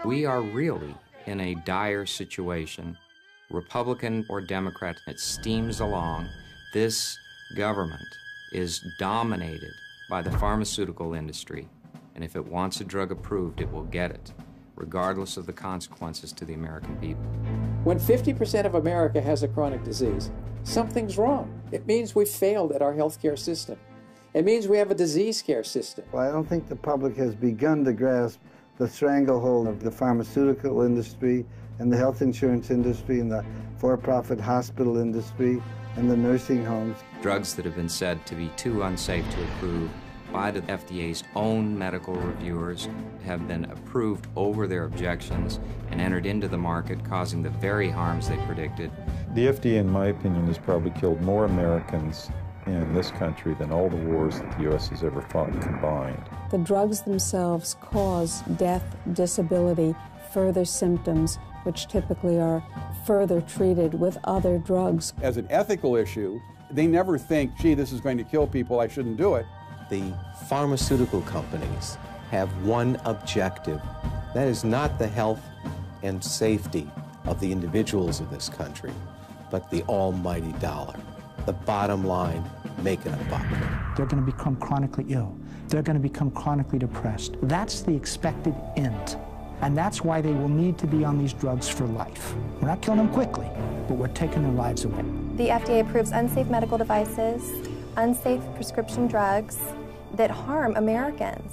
We are really in a dire situation. Republican or Democrat, it steams along. This government is dominated by the pharmaceutical industry, and if it wants a drug approved, it will get it, regardless of the consequences to the American people. When 50% of America has a chronic disease, something's wrong. It means we've failed at our healthcare system. It means we have a disease care system. Well, I don't think the public has begun to grasp the stranglehold of the pharmaceutical industry and the health insurance industry and the for-profit hospital industry and the nursing homes. Drugs that have been said to be too unsafe to approve by the FDA's own medical reviewers have been approved over their objections and entered into the market, causing the very harms they predicted. The FDA, in my opinion, has probably killed more Americans in this country than all the wars that the U.S. has ever fought combined. The drugs themselves cause death, disability, further symptoms, which typically are further treated with other drugs. As an ethical issue, they never think, gee, this is going to kill people, I shouldn't do it. The pharmaceutical companies have one objective. That is not the health and safety of the individuals of this country, but the almighty dollar. The bottom line, making a buck. They're going to become chronically ill. They're going to become chronically depressed. That's the expected end. And that's why they will need to be on these drugs for life. We're not killing them quickly, but we're taking their lives away. The FDA approves unsafe medical devices, unsafe prescription drugs that harm Americans.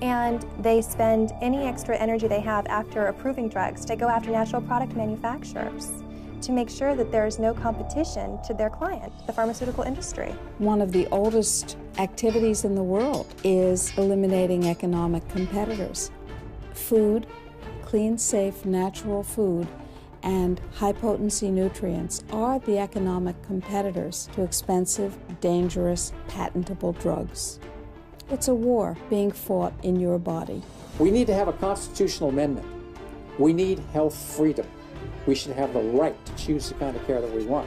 And they spend any extra energy they have after approving drugs to go after natural product manufacturers to make sure that there is no competition to their client, the pharmaceutical industry. One of the oldest activities in the world is eliminating economic competitors. Food, clean, safe, natural food, and high-potency nutrients are the economic competitors to expensive, dangerous, patentable drugs. It's a war being fought in your body. We need to have a constitutional amendment. We need health freedom. We should have the right to choose the kind of care that we want.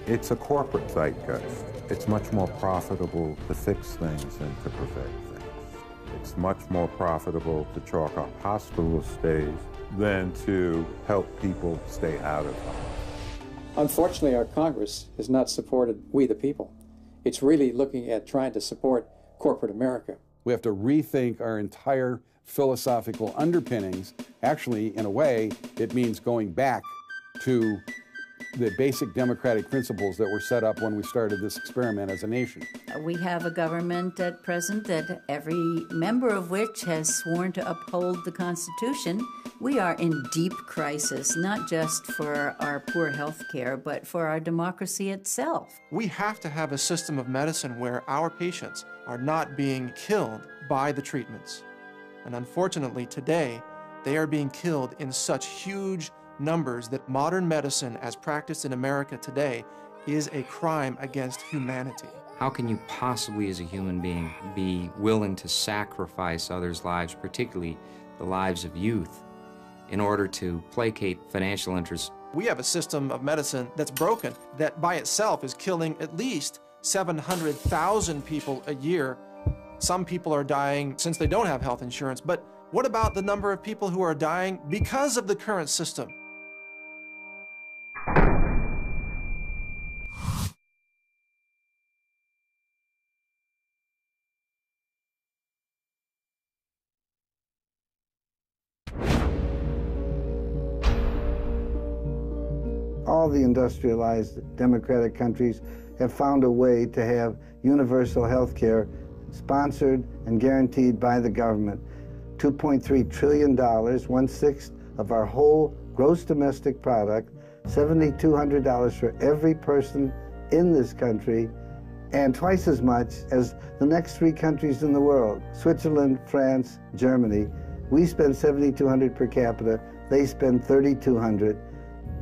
It's a corporate zeitgeist. It's much more profitable to fix things than to perfect things. It's much more profitable to chalk up hospital stays than to help people stay out of them. Unfortunately, our Congress has not supported we the people. It's really looking at trying to support corporate America. We have to rethink our entire philosophical underpinnings. Actually, in a way, it means going back to the basic democratic principles that were set up when we started this experiment as a nation. We have a government at present that every member of which has sworn to uphold the Constitution. We are in deep crisis, not just for our poor health care, but for our democracy itself. We have to have a system of medicine where our patients are not being killed by the treatments. And unfortunately, today, they are being killed in such huge numbers that modern medicine, as practiced in America today, is a crime against humanity. How can you possibly, as a human being, be willing to sacrifice others' lives, particularly the lives of youth, in order to placate financial interests? We have a system of medicine that's broken, that by itself is killing at least 700,000 people a year. Some people are dying since they don't have health insurance, but what about the number of people who are dying because of the current system? All the industrialized democratic countries have found a way to have universal health care sponsored and guaranteed by the government. $2.3 trillion, 1/6 of our whole gross domestic product, $7,200 for every person in this country, and twice as much as the next 3 countries in the world, Switzerland, France, Germany. We spend $7,200 per capita, they spend $3,200.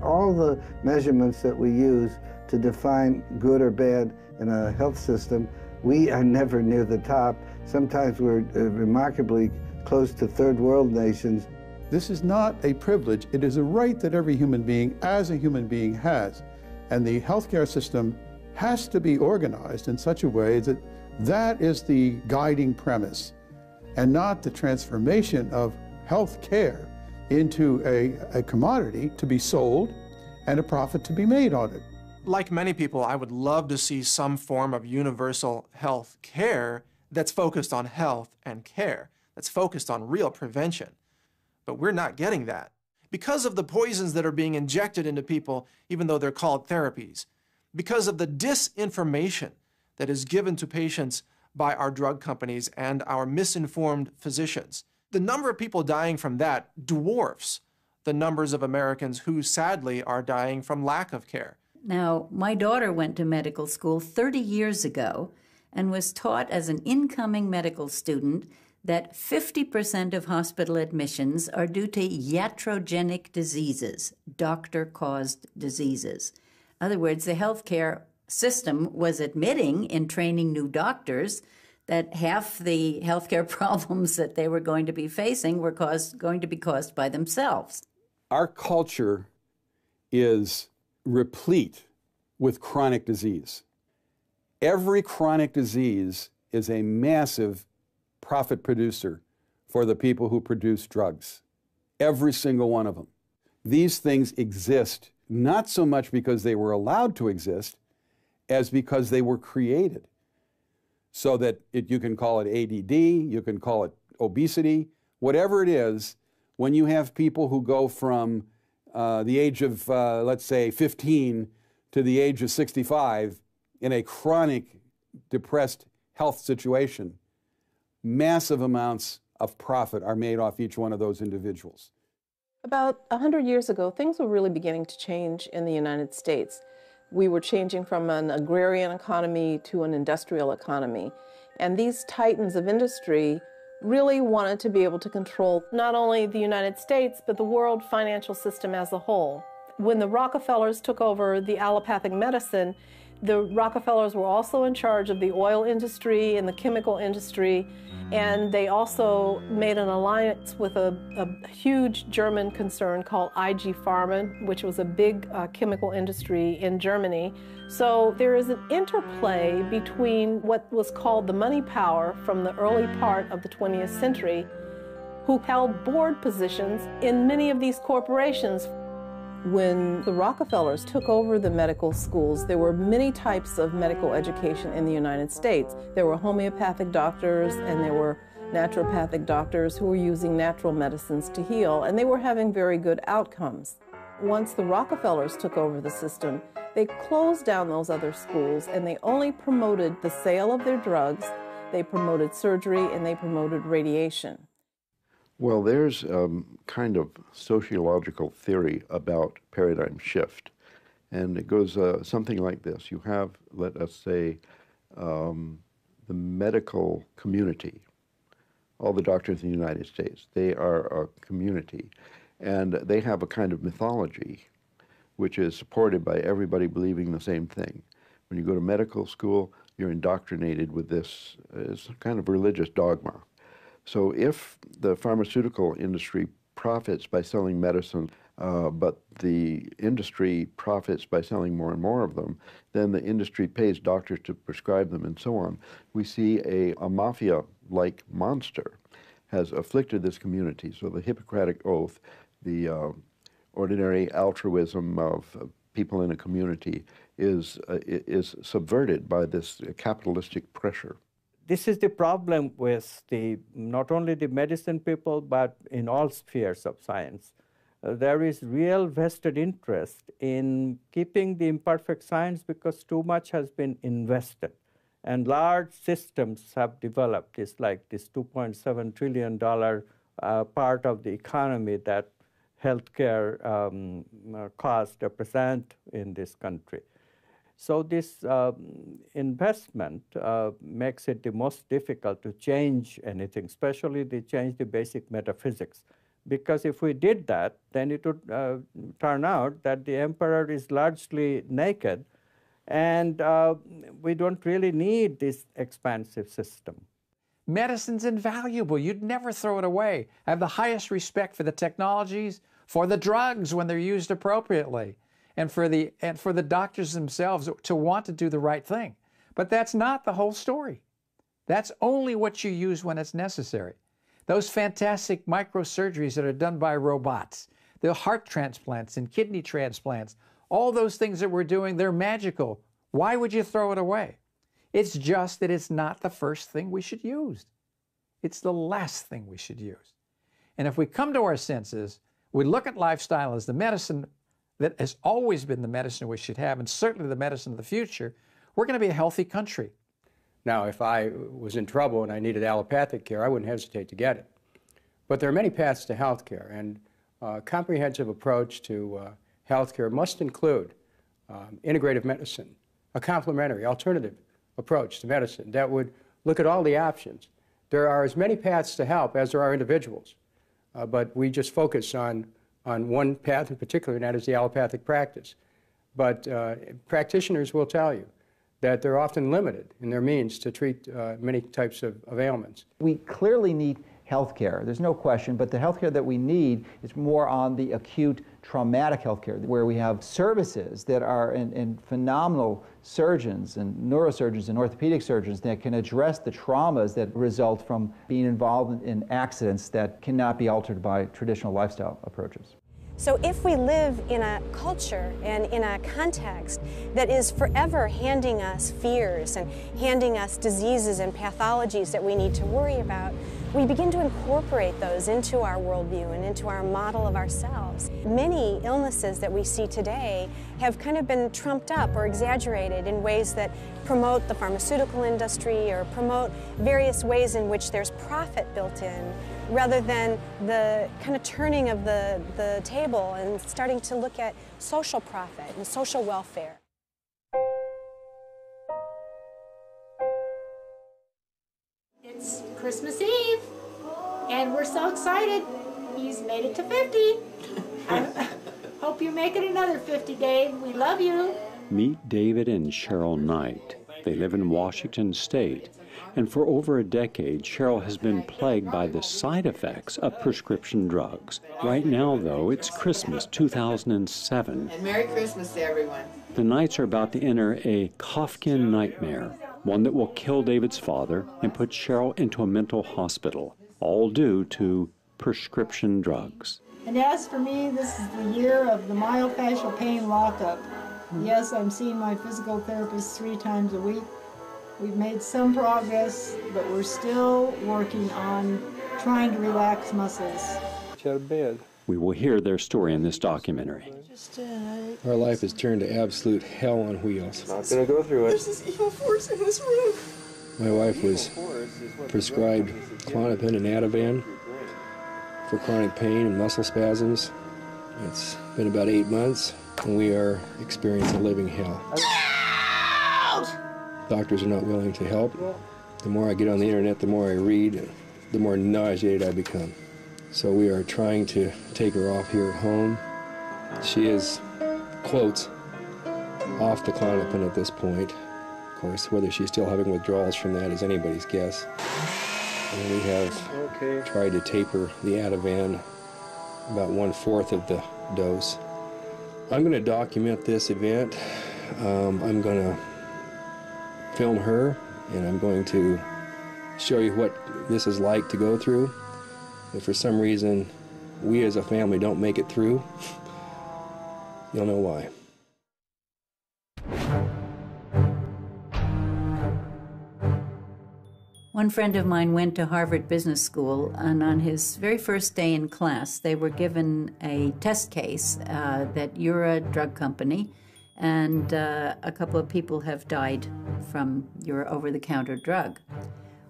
All the measurements that we use to define good or bad in a health system, we are never near the top. Sometimes we're remarkably close to third world nations. This is not a privilege. It is a right that every human being, as a human being, has. And the healthcare system has to be organized in such a way that that is the guiding premise, and not the transformation of health care into a commodity to be sold and a profit to be made on it. Like many people, I would love to see some form of universal health care that's focused on health and care, that's focused on real prevention. But we're not getting that because of the poisons that are being injected into people, even though they're called therapies, because of the disinformation that is given to patients by our drug companies and our misinformed physicians. The number of people dying from that dwarfs the numbers of Americans who sadly are dying from lack of care. Now, my daughter went to medical school 30 years ago and was taught as an incoming medical student that 50% of hospital admissions are due to iatrogenic diseases, doctor-caused diseases. In other words, the healthcare system was admitting in training new doctors that half the healthcare problems that they were going to be facing were going to be caused by themselves. Our culture is replete with chronic disease. Every chronic disease is a massive profit producer for the people who produce drugs. Every single one of them. These things exist not so much because they were allowed to exist as because they were created. So that you can call it ADD, you can call it obesity, whatever it is, when you have people who go from the age of, let's say, 15 to the age of 65 in a chronic depressed health situation, massive amounts of profit are made off each one of those individuals. About 100 years ago, things were really beginning to change in the United States. We were changing from an agrarian economy to an industrial economy. And these titans of industry really wanted to be able to control not only the United States, but the world financial system as a whole. When the Rockefellers took over the allopathic medicine, the Rockefellers were also in charge of the oil industry and the chemical industry, and they also made an alliance with a huge German concern called IG Farben, which was a big chemical industry in Germany. So there is an interplay between what was called the money power from the early part of the 20th century, who held board positions in many of these corporations. When the Rockefellers took over the medical schools, there were many types of medical education in the United States. There were homeopathic doctors and there were naturopathic doctors who were using natural medicines to heal, and they were having very good outcomes. Once the Rockefellers took over the system, they closed down those other schools and they only promoted the sale of their drugs, they promoted surgery, and they promoted radiation. Well, there's kind of sociological theory about paradigm shift, and it goes something like this. You have, let us say, the medical community, all the doctors in the United States. They are a community, and they have a kind of mythology which is supported by everybody believing the same thing. When you go to medical school, you're indoctrinated with this kind of religious dogma. So if the pharmaceutical industry profits by selling medicine, but the industry profits by selling more and more of them, then the industry pays doctors to prescribe them and so on. We see a mafia-like monster has afflicted this community. So the Hippocratic Oath, the ordinary altruism of people in a community is subverted by this capitalistic pressure. This is the problem with not only the medicine people, but in all spheres of science. There is real vested interest in keeping the imperfect science because too much has been invested. And large systems have developed. It's like this $2.7 trillion part of the economy that healthcare costs represent in this country. So this investment makes it the most difficult to change anything, especially to change the basic metaphysics. Because if we did that, then it would turn out that the emperor is largely naked, and we don't really need this expansive system. Medicine's invaluable. You'd never throw it away. I have the highest respect for the technologies, for the drugs when they're used appropriately, and for the doctors themselves to want to do the right thing. But that's not the whole story. That's only what you use when it's necessary. those fantastic microsurgeries that are done by robots, the heart transplants and kidney transplants, all those things that we're doing, they're magical. Why would you throw it away? It's just that it's not the first thing we should use. It's the last thing we should use. And if we come to our senses, we look at lifestyle as the medicine that has always been the medicine we should have, and certainly the medicine of the future, we're going to be a healthy country. Now, if I was in trouble and I needed allopathic care, I wouldn't hesitate to get it. But there are many paths to health care, and a comprehensive approach to health care must include integrative medicine, a complementary, alternative approach to medicine that would look at all the options. There are as many paths to help as there are individuals, but we just focus on one path in particular, and that is the allopathic practice. But practitioners will tell you that they're often limited in their means to treat many types of ailments. We clearly need health care, there's no question, but the health care that we need is more on the acute traumatic health care, where we have services that are in phenomenal surgeons and neurosurgeons and orthopedic surgeons that can address the traumas that result from being involved in accidents that cannot be altered by traditional lifestyle approaches. So if we live in a culture and in a context that is forever handing us fears and handing us diseases and pathologies that we need to worry about, we begin to incorporate those into our worldview and into our model of ourselves. Many illnesses that we see today have kind of been trumped up or exaggerated in ways that promote the pharmaceutical industry or promote various ways in which there's profit built in, rather than the kind of turning of the table and starting to look at social profit and social welfare. It's Christmas Eve, and we're so excited. He's made it to 50. I hope you make it another 50, Dave. We love you. Meet David and Cheryl Knight. They live in Washington State. And for over a decade, Cheryl has been plagued by the side effects of prescription drugs. Right now, though, it's Christmas 2007. And Merry Christmas to everyone. The Knights are about to enter a Kafkian nightmare, one that will kill David's father and put Cheryl into a mental hospital, all due to prescription drugs. And as for me, this is the year of the myofascial pain lockup. Yes, I'm seeing my physical therapist 3 times a week. We've made some progress, but we're still working on trying to relax muscles. Out of bed. We will hear their story in this documentary. Our life has turned to absolute hell on wheels. Not gonna go through it. There's this evil force in this room. My wife was prescribed Klonopin and Ativan for chronic pain and muscle spasms. It's been about 8 months, and we are experiencing a living hell. Doctors are not willing to help. The more I get on the internet, the more I read, the more nauseated I become. So we are trying to take her off here at home. She is, quotes, off the Klonopin at this point. Of course, whether she's still having withdrawals from that is anybody's guess. And we have tried to taper the Ativan about 1/4 of the dose. I'm going to document this event. I'm going to film her, and I'm going to show you what this is like to go through. If for some reason we as a family don't make it through, you'll know why. One friend of mine went to Harvard Business School, and on his very first day in class, they were given a test case that you're a drug company, and a couple of people have died from your over-the-counter drug.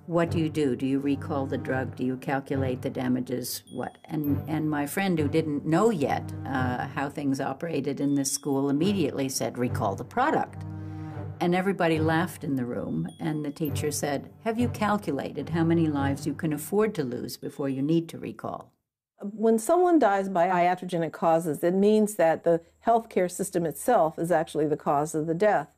What do? Do you recall the drug? Do you calculate the damages? What? And my friend, who didn't know yet how things operated in this school, immediately said, recall the product. And everybody laughed in the room, and the teacher said, have you calculated how many lives you can afford to lose before you need to recall? When someone dies by iatrogenic causes, it means that the healthcare system itself is actually the cause of the death.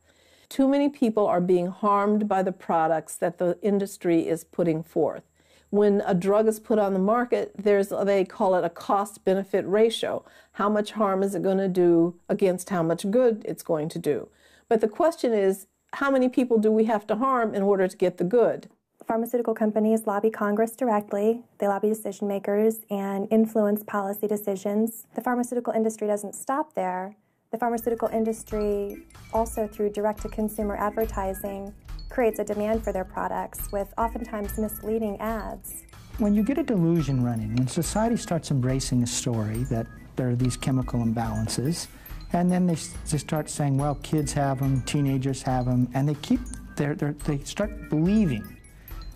Too many people are being harmed by the products that the industry is putting forth. When a drug is put on the market, they call it a cost-benefit ratio. How much harm is it going to do against how much good it's going to do? But the question is, how many people do we have to harm in order to get the good? Pharmaceutical companies lobby Congress directly, they lobby decision makers and influence policy decisions. The pharmaceutical industry doesn't stop there. The pharmaceutical industry, also through direct-to-consumer advertising, creates a demand for their products with oftentimes misleading ads. When you get a delusion running, when society starts embracing a story that there are these chemical imbalances, and then they start saying, well, kids have them, teenagers have them, and they start believing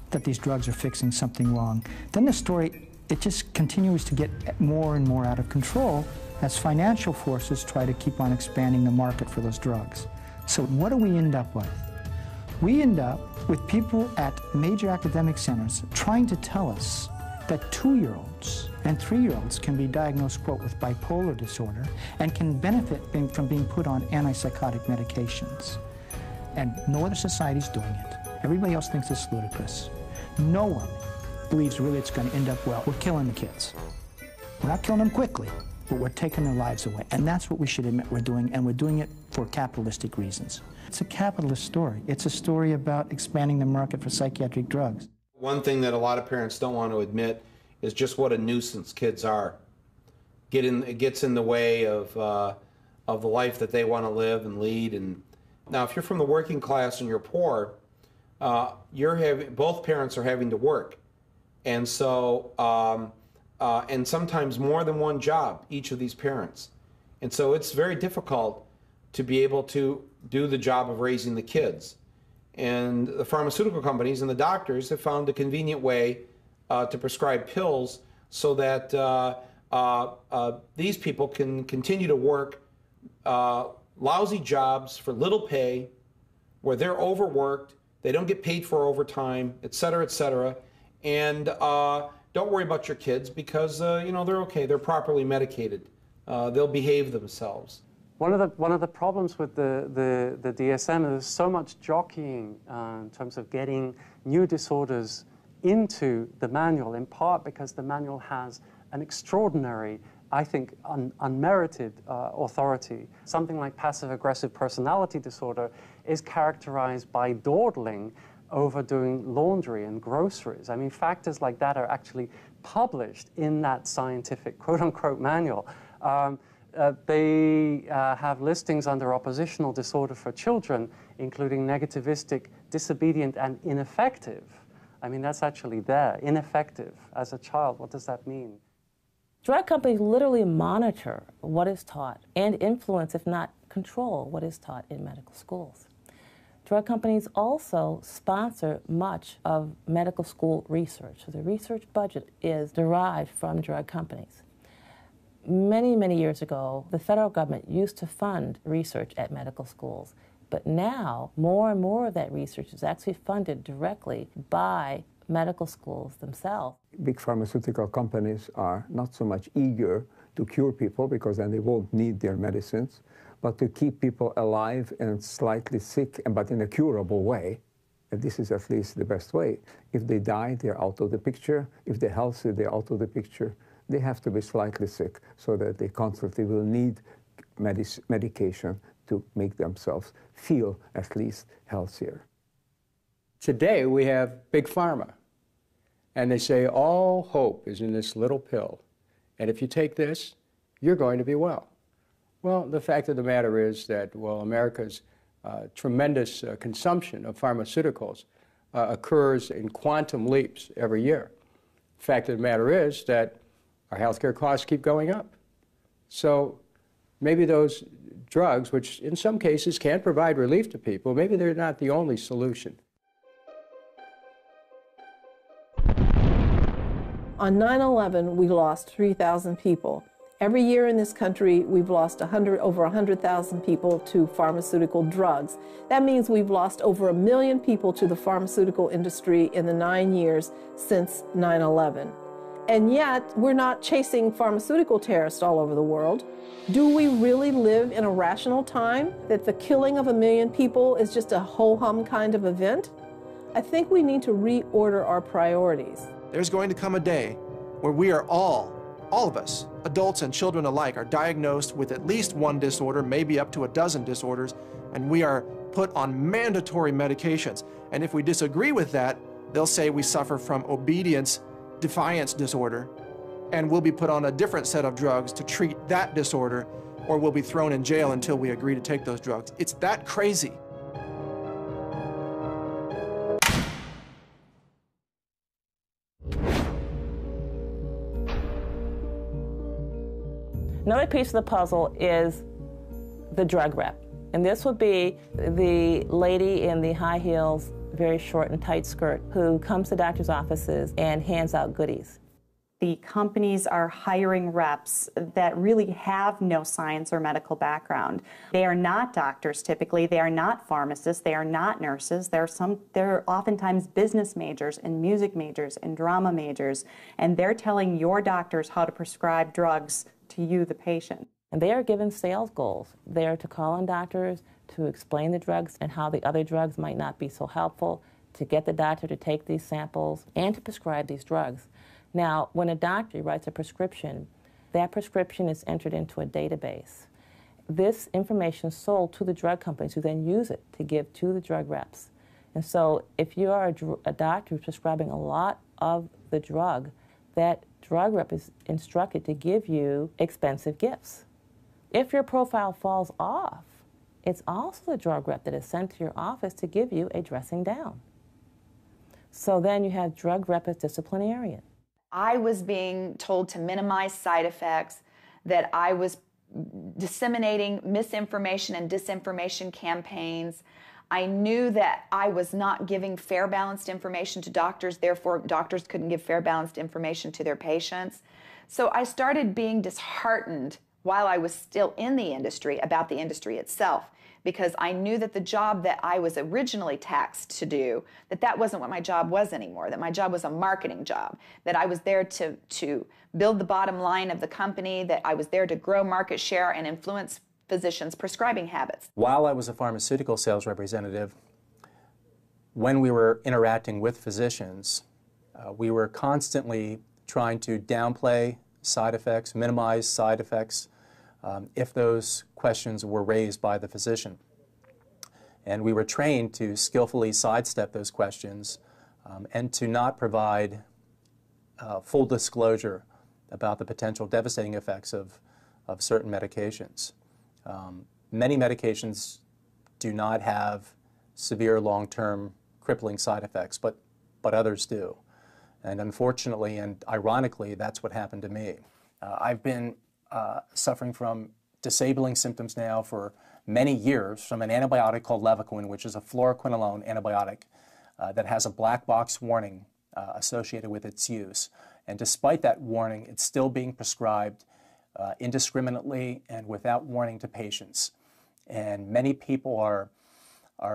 that these drugs are fixing something wrong. Then the story, it just continues to get more and more out of control as financial forces try to keep on expanding the market for those drugs. So what do we end up with? We end up with people at major academic centers trying to tell us that 2-year-olds and 3-year-olds can be diagnosed, quote, with bipolar disorder and can benefit from being put on antipsychotic medications. And no other society's doing it. Everybody else thinks it's ludicrous. No one believes really it's going to end up well. We're killing the kids. We're not killing them quickly, but we're taking their lives away. And that's what we should admit we're doing, and we're doing it for capitalistic reasons. It's a capitalist story. It's a story about expanding the market for psychiatric drugs. One thing that a lot of parents don't want to admit is just what a nuisance kids are. It gets in the way of the life that they want to live and lead. And now, if you're from the working class and you're poor, both parents are having to work, and so and sometimes more than one job, each of these parents, and so it's very difficult to be able to do the job of raising the kids. And the pharmaceutical companies and the doctors have found a convenient way to prescribe pills so that these people can continue to work lousy jobs for little pay, where they're overworked, they don't get paid for overtime, et cetera, and don't worry about your kids because you know, they're okay, they're properly medicated, they'll behave themselves. One of the problems with the DSM is so much jockeying in terms of getting new disorders into the manual, in part because the manual has an extraordinary, I think, unmerited authority. Something like passive-aggressive personality disorder is characterized by dawdling over doing laundry and groceries. I mean, factors like that are actually published in that scientific quote-unquote manual. They have listings under oppositional disorder for children, including negativistic, disobedient, and ineffective. I mean, that's actually there, ineffective as a child. What does that mean? Drug companies literally monitor what is taught and influence, if not control, what is taught in medical schools. Drug companies also sponsor much of medical school research. So the research budget is derived from drug companies. Many, many years ago, the federal government used to fund research at medical schools, but now more and more of that research is actually funded directly by medical schools themselves. Big pharmaceutical companies are not so much eager to cure people because then they won't need their medicines, but to keep people alive and slightly sick, but in a curable way. And this is at least the best way. If they die, they're out of the picture. If they're healthy, they're out of the picture. They have to be slightly sick so that they constantly will need medication to make themselves feel at least healthier. Today we have Big Pharma, and they say all hope is in this little pill, and if you take this, you're going to be well. Well, the fact of the matter is that, well, America's tremendous consumption of pharmaceuticals occurs in quantum leaps every year. The fact of the matter is that our healthcare costs keep going up. So maybe those drugs, which in some cases can provide relief to people, maybe they're not the only solution. On 9/11, we lost 3,000 people. Every year in this country, we've lost over 100,000 people to pharmaceutical drugs. That means we've lost over 1 million people to the pharmaceutical industry in the 9 years since 9/11. And yet, we're not chasing pharmaceutical terrorists all over the world. Do we really live in a rational time that the killing of 1 million people is just a ho-hum kind of event? I think we need to reorder our priorities. There's going to come a day where we are all of us, adults and children alike, are diagnosed with at least one disorder, maybe up to a dozen disorders, and we are put on mandatory medications. And if we disagree with that, They'll say we suffer from obedience defiance disorder, and we'll be put on a different set of drugs to treat that disorder, or we'll be thrown in jail until we agree to take those drugs. It's that crazy. Another piece of the puzzle is the drug rep. And this would be the lady in the high heels, very short and tight skirt, who comes to doctors' offices and hands out goodies. The companies are hiring reps that really have no science or medical background. They are not doctors typically, they are not pharmacists, they are not nurses. They're oftentimes business majors and music majors and drama majors, and they're telling your doctors how to prescribe drugs to you, the patient. And they are given sales goals. They are to call on doctors, to explain the drugs and how the other drugs might not be so helpful, to get the doctor to take these samples, and to prescribe these drugs. Now, when a doctor writes a prescription, that prescription is entered into a database. This information is sold to the drug companies who then use it to give to the drug reps. And so if you are a doctor who's prescribing a lot of the drug, that drug rep is instructed to give you expensive gifts. If your profile falls off, it's also the drug rep that is sent to your office to give you a dressing down. So then you have drug rep as disciplinarian. I was being told to minimize side effects, that I was disseminating misinformation and disinformation campaigns. I knew that I was not giving fair, balanced information to doctors, therefore doctors couldn't give fair, balanced information to their patients. So I started being disheartened while I was still in the industry about the industry itself, because I knew that the job that I was originally taxed to do, that wasn't what my job was anymore, that my job was a marketing job, that I was there to build the bottom line of the company, that I was there to grow market share and influence physicians' prescribing habits. While I was a pharmaceutical sales representative, when we were interacting with physicians, we were constantly trying to downplay side effects, minimize side effects, if those questions were raised by the physician. And we were trained to skillfully sidestep those questions and to not provide full disclosure about the potential devastating effects of certain medications. Many medications do not have severe long-term crippling side effects, but others do. And unfortunately and ironically, that's what happened to me. I've been suffering from disabling symptoms now for many years from an antibiotic called Levaquin, which is a fluoroquinolone antibiotic that has a black box warning associated with its use. And despite that warning, it's still being prescribed indiscriminately and without warning to patients. And many people are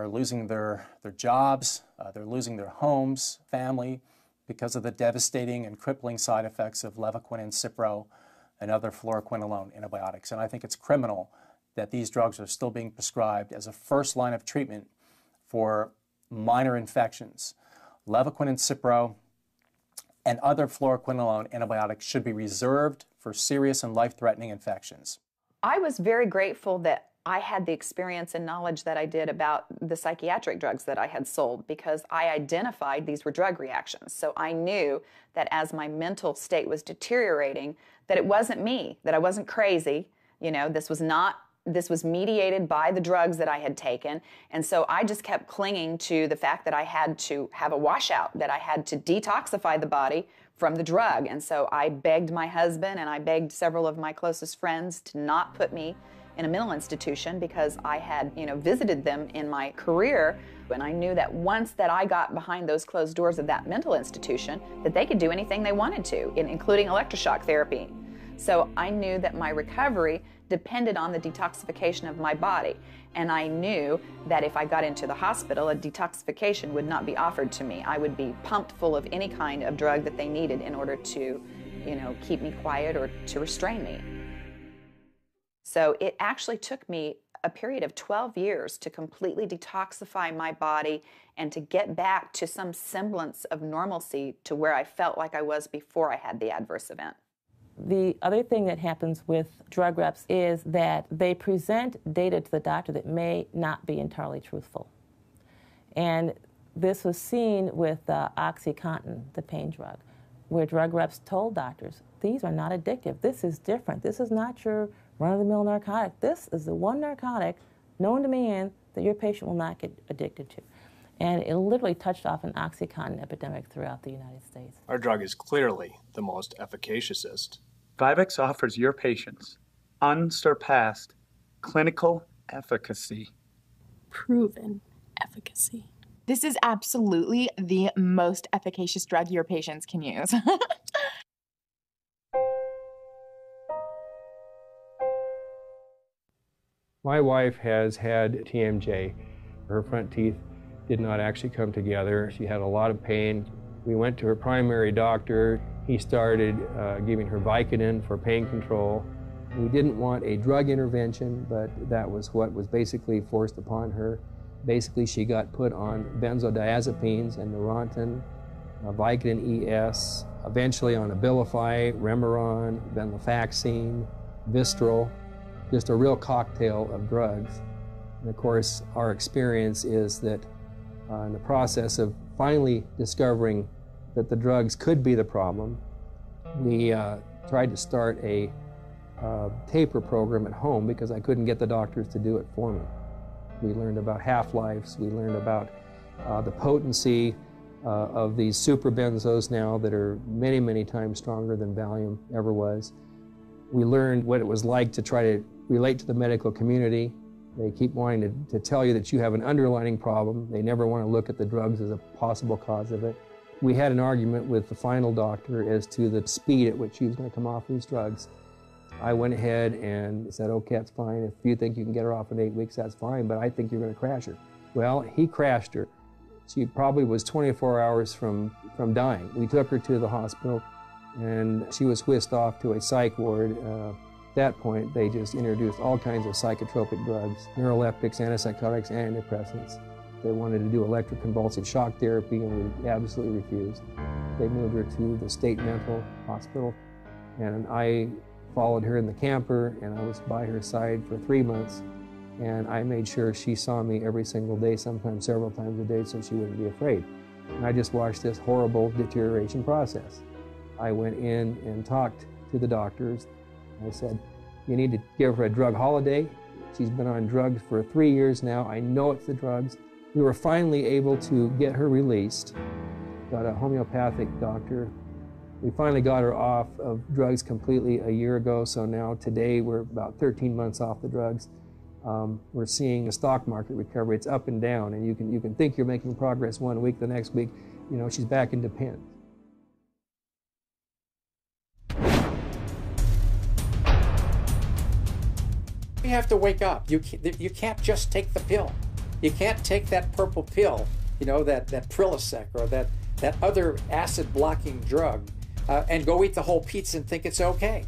losing their jobs, they're losing their homes, family, because of the devastating and crippling side effects of Levaquin and Cipro and other fluoroquinolone antibiotics. And I think it's criminal that these drugs are still being prescribed as a first line of treatment for minor infections. Levaquin and Cipro and other fluoroquinolone antibiotics should be reserved for serious and life-threatening infections. I was very grateful that I had the experience and knowledge that I did about the psychiatric drugs that I had sold, because I identified these were drug reactions. So I knew that as my mental state was deteriorating, that it wasn't me, that I wasn't crazy. You know, this was mediated by the drugs that I had taken. And so I just kept clinging to the fact that I had to have a washout, that I had to detoxify the body from the drug. And so I begged my husband and I begged several of my closest friends to not put me in a mental institution, because I had, visited them in my career, and I knew that once that I got behind those closed doors of that mental institution, that they could do anything they wanted to, including electroshock therapy. So I knew that my recovery depended on the detoxification of my body, and I knew that if I got into the hospital, a detoxification would not be offered to me. I would be pumped full of any kind of drug that they needed in order to, keep me quiet or to restrain me. So it actually took me a period of 12 years to completely detoxify my body and to get back to some semblance of normalcy to where I felt like I was before I had the adverse event. The other thing that happens with drug reps is that they present data to the doctor that may not be entirely truthful. And This was seen with OxyContin, the pain drug, where drug reps told doctors, these are not addictive. This is different. This is not your run-of-the-mill narcotic. This is the one narcotic known to man that your patient will not get addicted to. And it literally touched off an OxyContin epidemic throughout the United States. Our drug is clearly the most efficaciousest. Vivex offers your patients unsurpassed clinical efficacy. Proven efficacy. This is absolutely the most efficacious drug your patients can use. My wife has had TMJ. Her front teeth did not actually come together. She had a lot of pain. We went to her primary doctor. He started giving her Vicodin for pain control. We didn't want a drug intervention, but that was what was basically forced upon her. Basically, she got put on benzodiazepines and Neurontin, Vicodin ES, eventually on Abilify, Remeron, venlafaxine, Vistral, just a real cocktail of drugs. And of course, our experience is that in the process of finally discovering that the drugs could be the problem, we tried to start a taper program at home because I couldn't get the doctors to do it for me. We learned about half-lives. We learned about the potency of these super benzos now that are many, many times stronger than Valium ever was. We learned what it was like to try to relate to the medical community. They keep wanting to tell you that you have an underlying problem. They never want to look at the drugs as a possible cause of it. We had an argument with the final doctor as to the speed at which she was going to come off these drugs. I went ahead and said, okay, that's fine. If you think you can get her off in 8 weeks, that's fine, but I think you're going to crash her. Well, he crashed her. She probably was 24 hours from dying. We took her to the hospital, and she was whisked off to a psych ward. At that point, they just introduced all kinds of psychotropic drugs, neuroleptics, antipsychotics, antidepressants. They wanted to do electroconvulsive shock therapy, and we absolutely refused. They moved her to the state mental hospital, and I followed her in the camper, and I was by her side for 3 months, and I made sure she saw me every single day, sometimes several times a day, so she wouldn't be afraid. And I just watched this horrible deterioration process. I went in and talked to the doctors. I said, you need to give her a drug holiday. She's been on drugs for 3 years now. I know it's the drugs. We were finally able to get her released. Got a homeopathic doctor. We finally got her off of drugs completely a year ago, so now today we're about 13 months off the drugs. We're seeing the stock market recovery. It's up and down, and you can think you're making progress one week, the next week, you know, she's back into pen. You have to wake up. You can't just take the pill. You can't take that purple pill, you know, that Prilosec or that other acid-blocking drug, and go eat the whole pizza and think it's okay.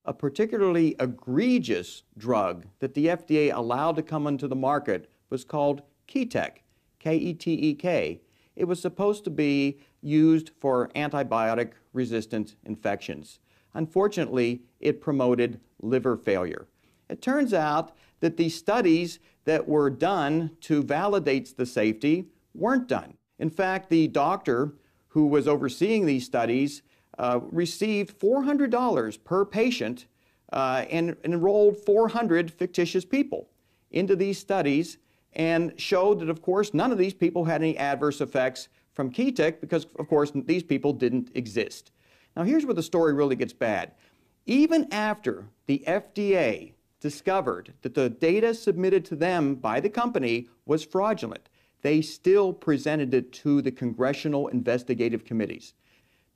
A particularly egregious drug that the FDA allowed to come onto the market was called Ketek, K-E-T-E-K. It was supposed to be used for antibiotic-resistant infections. Unfortunately, it promoted liver failure. It turns out that the studies that were done to validate the safety weren't done. In fact, the doctor who was overseeing these studies received $400 per patient and enrolled 400 fictitious people into these studies and showed that, of course, none of these people had any adverse effects from Ketek because, of course, these people didn't exist. Now, here's where the story really gets bad. Even after the FDA discovered that the data submitted to them by the company was fraudulent, they still presented it to the congressional investigative committees.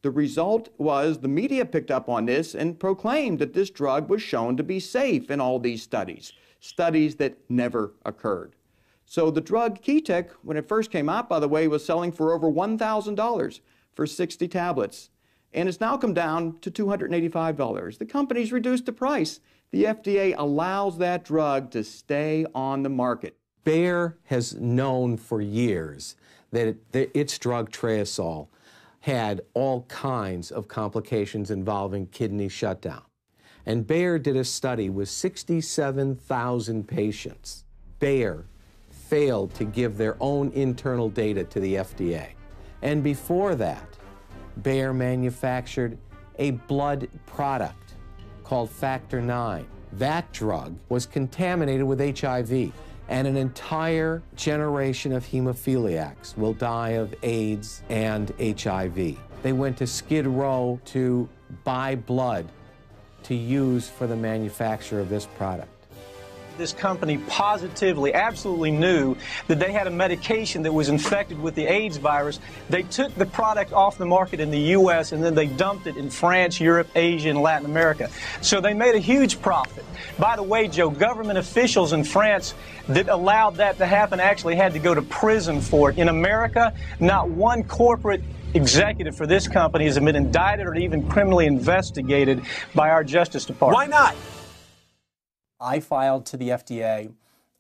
The result was the media picked up on this and proclaimed that this drug was shown to be safe in all these studies that never occurred. So the drug Ketek, when it first came out, by the way, was selling for over $1,000 for 60 tablets. And it's now come down to $285. The company's reduced the price. The FDA allows that drug to stay on the market. Bayer has known for years that its drug Triazole had all kinds of complications involving kidney shutdown. And Bayer did a study with 67,000 patients. Bayer failed to give their own internal data to the FDA. And before that, Bayer manufactured a blood product called Factor IX. That drug was contaminated with HIV, and an entire generation of hemophiliacs will die of AIDS and HIV. They went to Skid Row to buy blood to use for the manufacture of this product. This company positively, absolutely knew that they had a medication that was infected with the AIDS virus. They took the product off the market in the U.S. and then they dumped it in France, Europe, Asia, and Latin America. So they made a huge profit. By the way, Joe, government officials in France that allowed that to happen actually had to go to prison for it. In America, not one corporate executive for this company has been indicted or even criminally investigated by our Justice Department. Why not? I filed to the FDA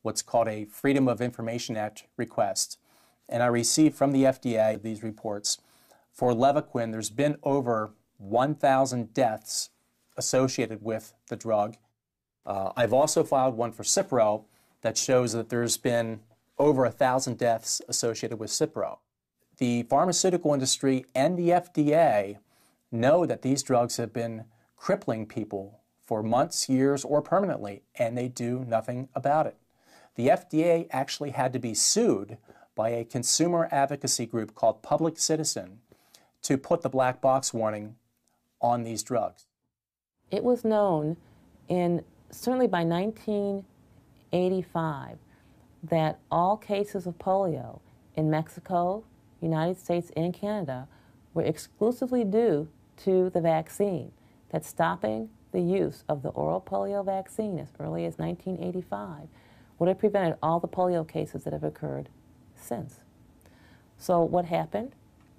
what's called a Freedom of Information Act request, and I received from the FDA these reports. For Levaquin, there's been over 1,000 deaths associated with the drug. I've also filed one for Cipro that shows that there's been over 1,000 deaths associated with Cipro. The pharmaceutical industry and the FDA know that these drugs have been crippling people for months, years, or permanently, and they do nothing about it. The FDA actually had to be sued by a consumer advocacy group called Public Citizen to put the black box warning on these drugs. It was known certainly by 1985 that all cases of polio in Mexico, United States, and Canada were exclusively due to the vaccine, that stopping the use of the oral polio vaccine as early as 1985 would have prevented all the polio cases that have occurred since. So what happened?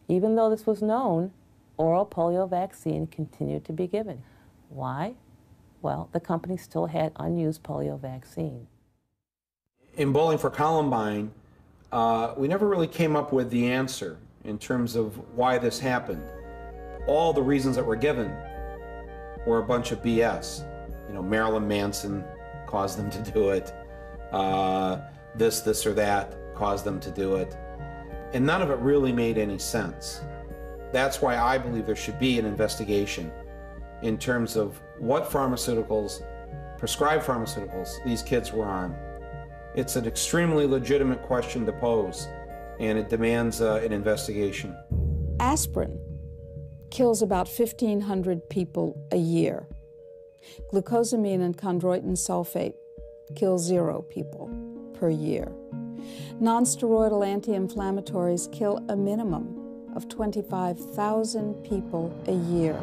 Even though this was known, oral polio vaccine continued to be given. Why? Well, the company still had unused polio vaccine. In Bowling for Columbine, we never really came up with the answer in terms of why this happened. All the reasons that were given were a bunch of BS. You know, Marilyn Manson caused them to do it. This or that caused them to do it. And none of it really made any sense. That's why I believe there should be an investigation in terms of what pharmaceuticals, prescribed pharmaceuticals, these kids were on. It's an extremely legitimate question to pose, and it demands an investigation. Aspirin kills about 1,500 people a year. Glucosamine and chondroitin sulfate kill 0 people per year. Non-steroidal anti-inflammatories kill a minimum of 25,000 people a year.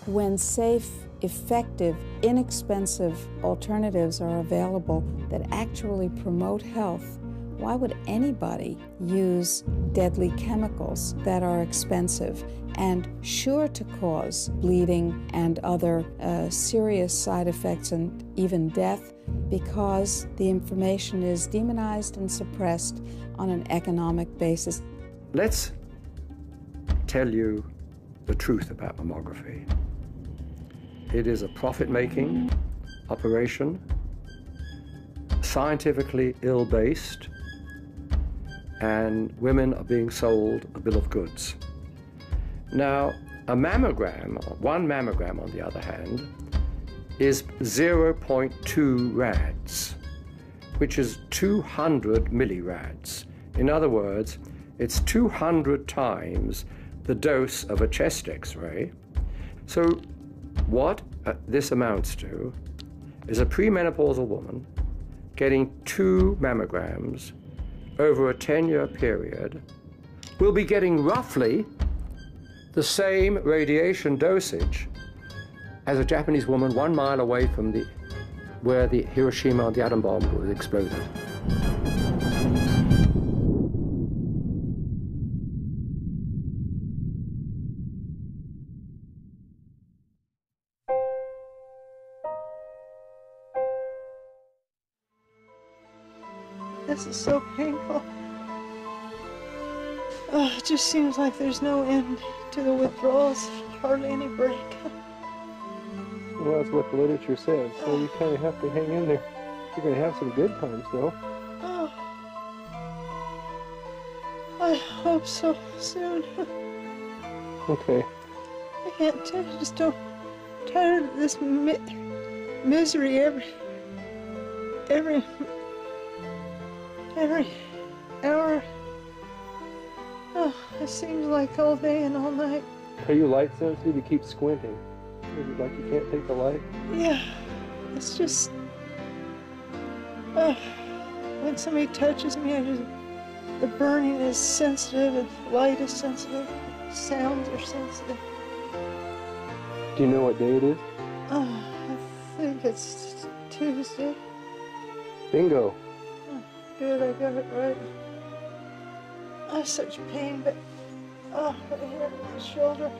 When safe, effective, inexpensive alternatives are available that actually promote health, why would anybody use deadly chemicals that are expensive and sure to cause bleeding and other serious side effects and even death because the information is demonized and suppressed on an economic basis? Let's tell you the truth about mammography. It is a profit-making operation, scientifically ill-based, and women are being sold a bill of goods. Now, a mammogram, one mammogram on the other hand, is 0.2 rads, which is 200 millirads. In other words, it's 200 times the dose of a chest X-ray. So what this amounts to is a premenopausal woman getting 2 mammograms over a 10-year period will be getting roughly the same radiation dosage as a Japanese woman 1 mile away from where the Hiroshima, the atom bomb, was exploded. This is so painful. It just seems like there's no end to the withdrawals, hardly any break. Well, that's what the literature says, so you kind of have to hang in there. You're going to have some good times, though. Oh. hope so soon. Okay. I can't tell you, just don't. I'm tired of this misery every hour. Oh, it seems like all day and all night. Are you light sensitive? You keep squinting. Is it like you can't take the light? Yeah, it's just. When somebody touches me, the burning is sensitive, and light is sensitive, sounds are sensitive. Do you know what day it is? I think it's Tuesday. Bingo. Oh, good, I got it right. I have such pain, but right here in my shoulder,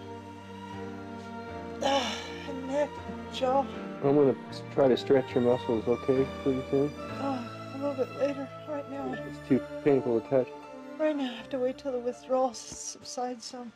and neck, jaw. I'm going to try to stretch your muscles, okay, pretty soon? A little bit later. Right now, It's too painful to touch. right now I have to wait till the withdrawal subsides some.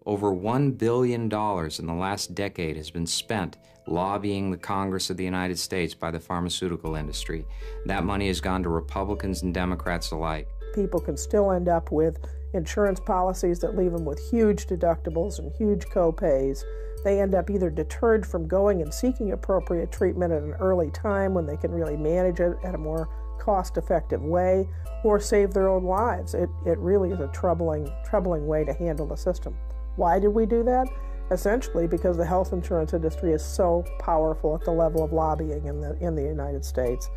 Over $1 billion in the last decade has been spent lobbying the Congress of the United States by the pharmaceutical industry. That money has gone to Republicans and Democrats alike. People can still end up with insurance policies that leave them with huge deductibles and huge co-pays. They end up either deterred from going and seeking appropriate treatment at an early time when they can really manage it at a more cost-effective way, or save their own lives. It really is a troubling way to handle the system. Why did we do that? Essentially because the health insurance industry is so powerful at the level of lobbying in the United States.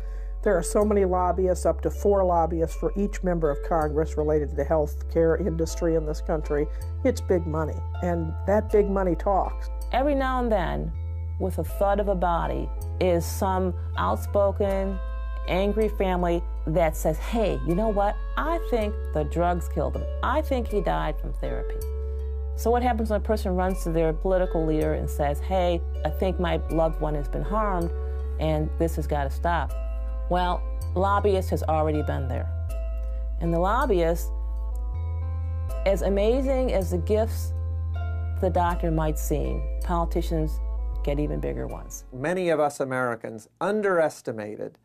There are so many lobbyists, up to 4 lobbyists for each member of Congress related to the health care industry in this country. It's big money, and that big money talks. Every now and then, with a thud of a body, is some outspoken, angry family that says, hey, you know what? I think the drugs killed him. I think he died from therapy. So what happens when a person runs to their political leader and says, hey, I think my loved one has been harmed and this has got to stop? Well, lobbyist has already been there. And the lobbyist, as amazing as the gifts the doctor might seem, politicians get even bigger ones. Many of us Americans underestimated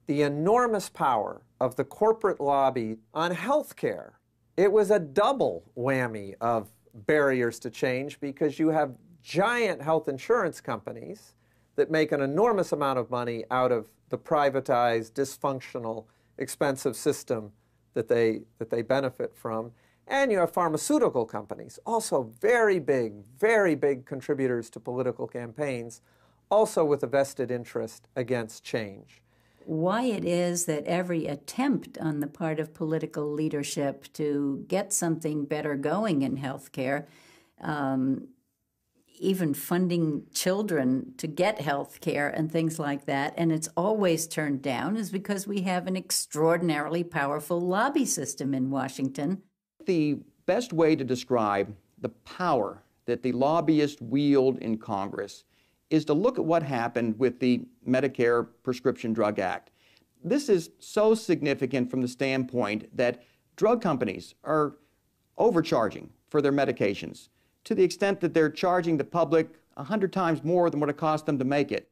the enormous power of the corporate lobby on health care. It was a double whammy of barriers to change because you have giant health insurance companies that make an enormous amount of money out of the privatized, dysfunctional, expensive system that they benefit from. And you have pharmaceutical companies, also very big contributors to political campaigns, also with a vested interest against change. Why it is that every attempt on the part of political leadership to get something better going in healthcare, even funding children to get health care and things like that, and it's always turned down, is because we have an extraordinarily powerful lobby system in Washington. The best way to describe the power that the lobbyists wield in Congress is to look at what happened with the Medicare Prescription Drug Act. This is so significant from the standpoint that drug companies are overcharging for their medications, to the extent that they're charging the public 100 times more than what it cost them to make it.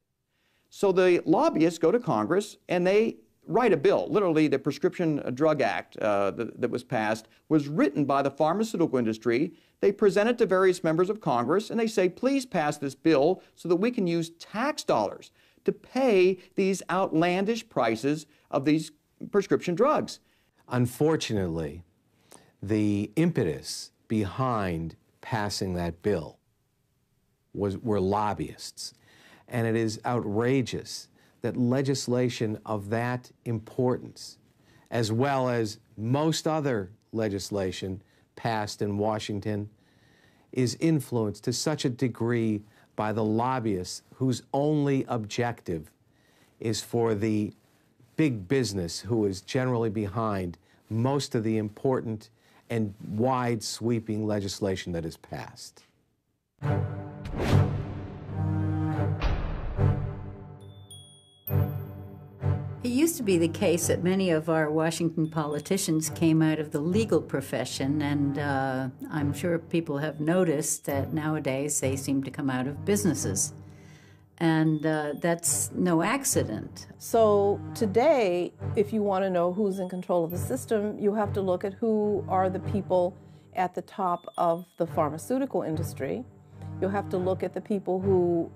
So the lobbyists go to Congress and they write a bill. Literally, the Prescription Drug Act that was passed was written by the pharmaceutical industry. They present it to various members of Congress and they say, please pass this bill so that we can use tax dollars to pay these outlandish prices of these prescription drugs. Unfortunately, the impetus behind passing that bill were lobbyists. And it is outrageous that legislation of that importance, as well as most other legislation passed in Washington, is influenced to such a degree by the lobbyists whose only objective is for the big business who is generally behind most of the important and wide-sweeping legislation that is passed. It used to be the case that many of our Washington politicians came out of the legal profession, and I'm sure people have noticed that nowadays they seem to come out of businesses. And that's no accident. So today, if you want to know who's in control of the system, you have to look at who are the people at the top of the pharmaceutical industry. You'll have to look at the people who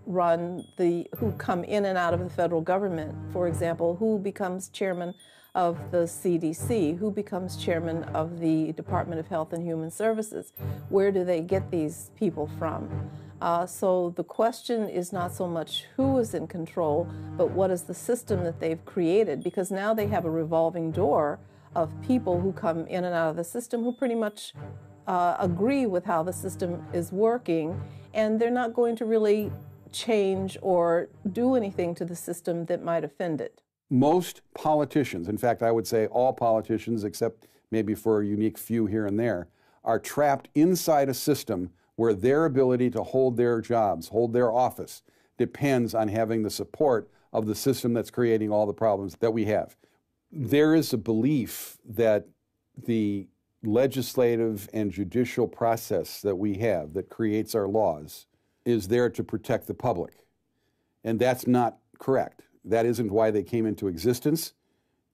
who come in and out of the federal government. For example, who becomes chairman of the CDC, who becomes chairman of the Department of Health and Human Services. Where do they get these people from? So the question is not so much who is in control, but what is the system that they've created? Because now they have a revolving door of people who come in and out of the system who pretty much agree with how the system is working, and they're not going to really change or do anything to the system that might offend it. Most politicians, in fact, I would say all politicians, except maybe for a unique few here and there, are trapped inside a system where their ability to hold their jobs, hold their office, depends on having the support of the system that's creating all the problems that we have. There is a belief that the legislative and judicial process that we have that creates our laws is there to protect the public. And that's not correct. That isn't why they came into existence.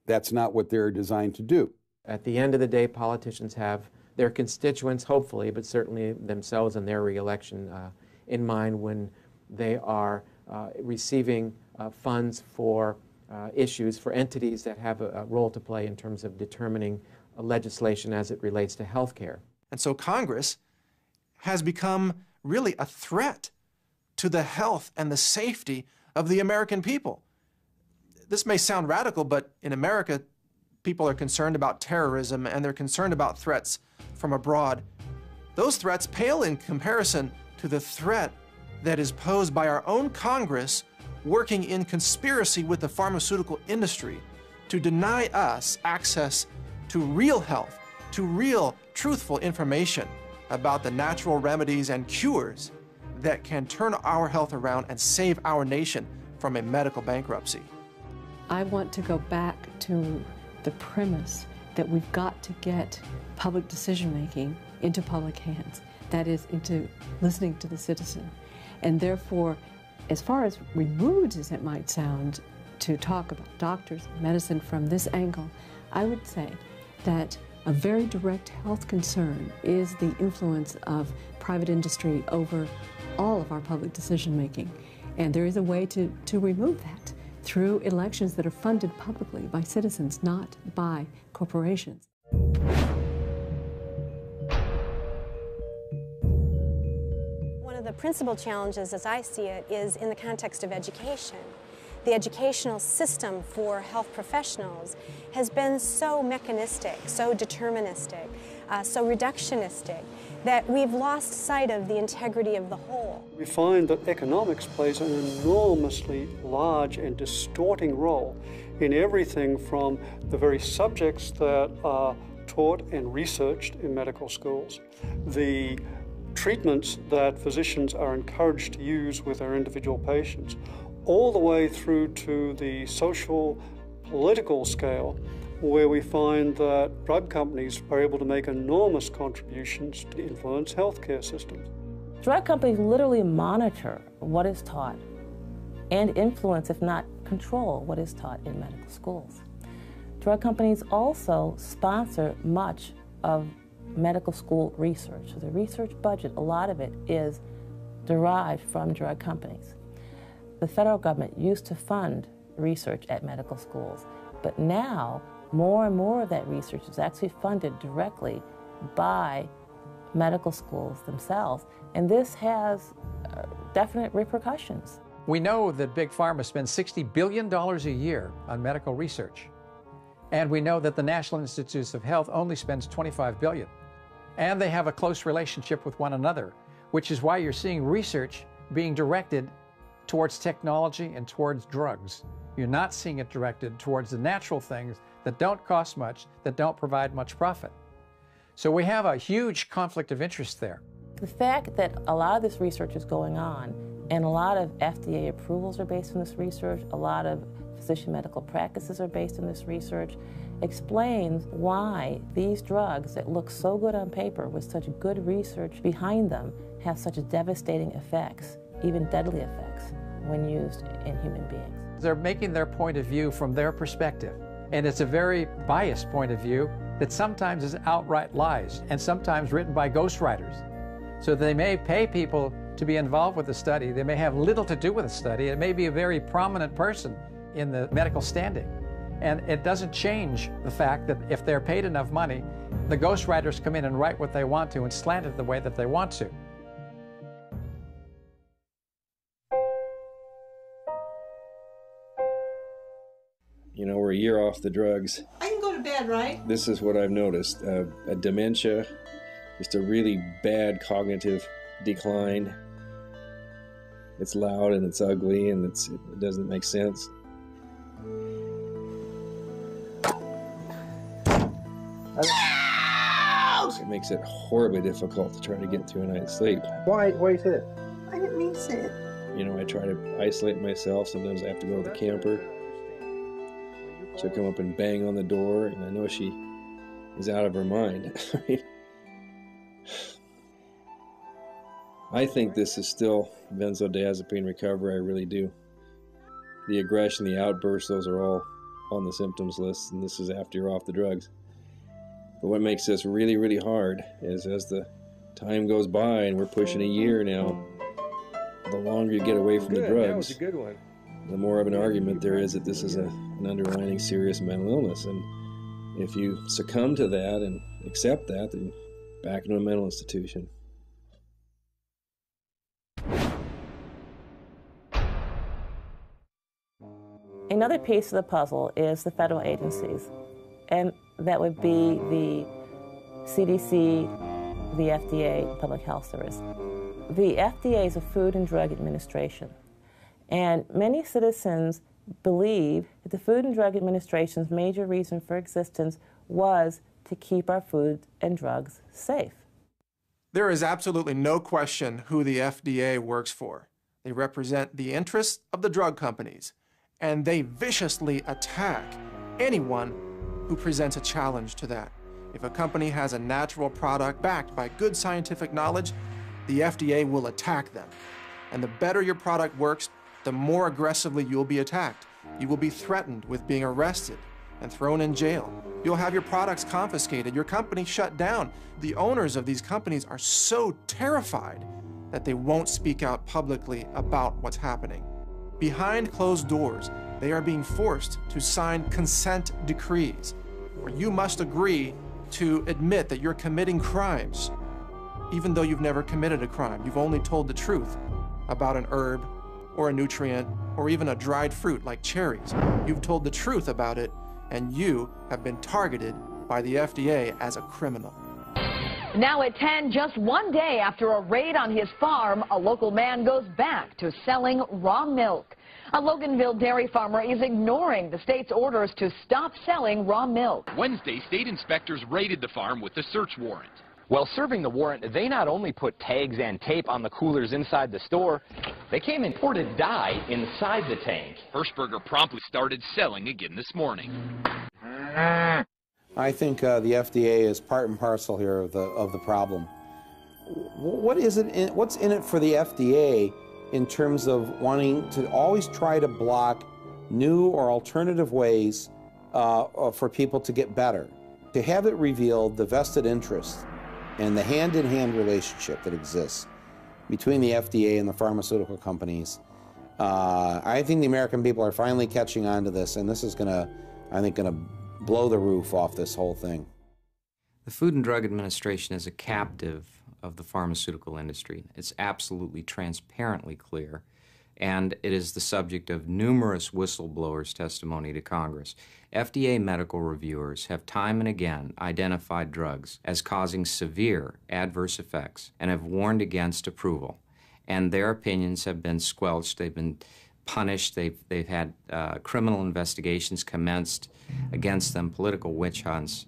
That's not what they're designed to do. At the end of the day, politicians have their constituents, hopefully, but certainly themselves and their reelection in mind when they are receiving funds for issues, for entities that have a role to play in terms of determining legislation as it relates to health care. And so Congress has become really a threat to the health and the safety of the American people. This may sound radical, but in America, people are concerned about terrorism and they're concerned about threats from abroad. Those threats pale in comparison to the threat that is posed by our own Congress working in conspiracy with the pharmaceutical industry to deny us access to real health, to real, truthful information about the natural remedies and cures that can turn our health around and save our nation from a medical bankruptcy. I want to go back to the premise that we've got to get public decision-making into public hands, that is, into listening to the citizen. And therefore, as far as removed as it might sound to talk about doctors and medicine from this angle, I would say that a very direct health concern is the influence of private industry over all of our public decision-making. And there is a way to remove that through elections that are funded publicly by citizens, not by corporations. One of the principal challenges, as I see it, is in the context of education. The educational system for health professionals has been so mechanistic, so deterministic, so reductionistic, that we've lost sight of the integrity of the whole. We find that economics plays an enormously large and distorting role in everything from the very subjects that are taught and researched in medical schools, the treatments that physicians are encouraged to use with their individual patients, all the way through to the social, political scale, where we find that drug companies are able to make enormous contributions to influence healthcare systems. Drug companies literally monitor what is taught and influence, if not control, what is taught in medical schools. Drug companies also sponsor much of medical school research. So the research budget, a lot of it is derived from drug companies. The federal government used to fund research at medical schools, but now more and more of that research is actually funded directly by medical schools themselves, and this has definite repercussions. We know that Big Pharma spends $60 billion a year on medical research, and we know that the National Institutes of Health only spends $25 billion, and they have a close relationship with one another, which is why you're seeing research being directed towards technology and towards drugs. You're not seeing it directed towards the natural things that don't cost much, that don't provide much profit. So we have a huge conflict of interest there. The fact that a lot of this research is going on and a lot of FDA approvals are based on this research, a lot of physician medical practices are based on this research, explains why these drugs that look so good on paper with such good research behind them have such devastating effects, even deadly effects, when used in human beings. They're making their point of view from their perspective, and it's a very biased point of view that sometimes is outright lies and sometimes written by ghostwriters. So they may pay people to be involved with the study. They may have little to do with the study. It may be a very prominent person in the medical standing. And it doesn't change the fact that if they're paid enough money, the ghostwriters come in and write what they want to and slant it the way that they want to. You know, we're a year off the drugs. I can go to bed, right? This is what I've noticed. A dementia, just a really bad cognitive decline. It's loud and it's ugly and it doesn't make sense. It makes it horribly difficult to try to get through a night's sleep. Why you say that? I didn't mean to say it. You know, I try to isolate myself. Sometimes I have to go to the camper. She'll come up and bang on the door, and I know she is out of her mind. I think this is still benzodiazepine recovery, I really do. The aggression, the outbursts, those are all on the symptoms list, and this is after you're off the drugs. But what makes this really, really hard is as the time goes by, and we're pushing a year now, the longer you get away from the drugs, that was a good one. The more of an argument there is that this is an underlying serious mental illness. And if you succumb to that and accept that, then back into a mental institution. Another piece of the puzzle is the federal agencies, and that would be the CDC, the FDA, Public Health Service. The FDA is a Food and Drug Administration, and many citizens believe that the Food and Drug Administration's major reason for existence was to keep our food and drugs safe. There is absolutely no question who the FDA works for. They represent the interests of the drug companies, and they viciously attack anyone who presents a challenge to that. If a company has a natural product backed by good scientific knowledge, the FDA will attack them. And the better your product works, the more aggressively you'll be attacked. You will be threatened with being arrested and thrown in jail. You'll have your products confiscated, your company shut down. The owners of these companies are so terrified that they won't speak out publicly about what's happening. Behind closed doors, they are being forced to sign consent decrees, where you must agree to admit that you're committing crimes, even though you've never committed a crime. You've only told the truth about an herb or a nutrient or even a dried fruit like cherries. You've told the truth about it, and you have been targeted by the FDA as a criminal. Now at 10, just one day after a raid on his farm, a local man goes back to selling raw milk. A Loganville dairy farmer is ignoring the state's orders to stop selling raw milk. Wednesday, state inspectors raided the farm with a search warrant. While serving the warrant, they not only put tags and tape on the coolers inside the store, they came and poured a dye inside the tank. Hirschberger promptly started selling again this morning. I think the FDA is part and parcel here of the problem. What is it? What's in it for the FDA in terms of wanting to always try to block new or alternative ways for people to get better? To have it revealed the vested interest and the hand-in-hand relationship that exists between the FDA and the pharmaceutical companies, I think the American people are finally catching on to this, and this is I think, going to blow the roof off this whole thing. The Food and Drug Administration is a captive of the pharmaceutical industry. It's absolutely transparently clear, and it is the subject of numerous whistleblowers' testimony to Congress. FDA medical reviewers have time and again identified drugs as causing severe adverse effects and have warned against approval. And their opinions have been squelched. They've been punished. They've had criminal investigations commenced against them, political witch hunts.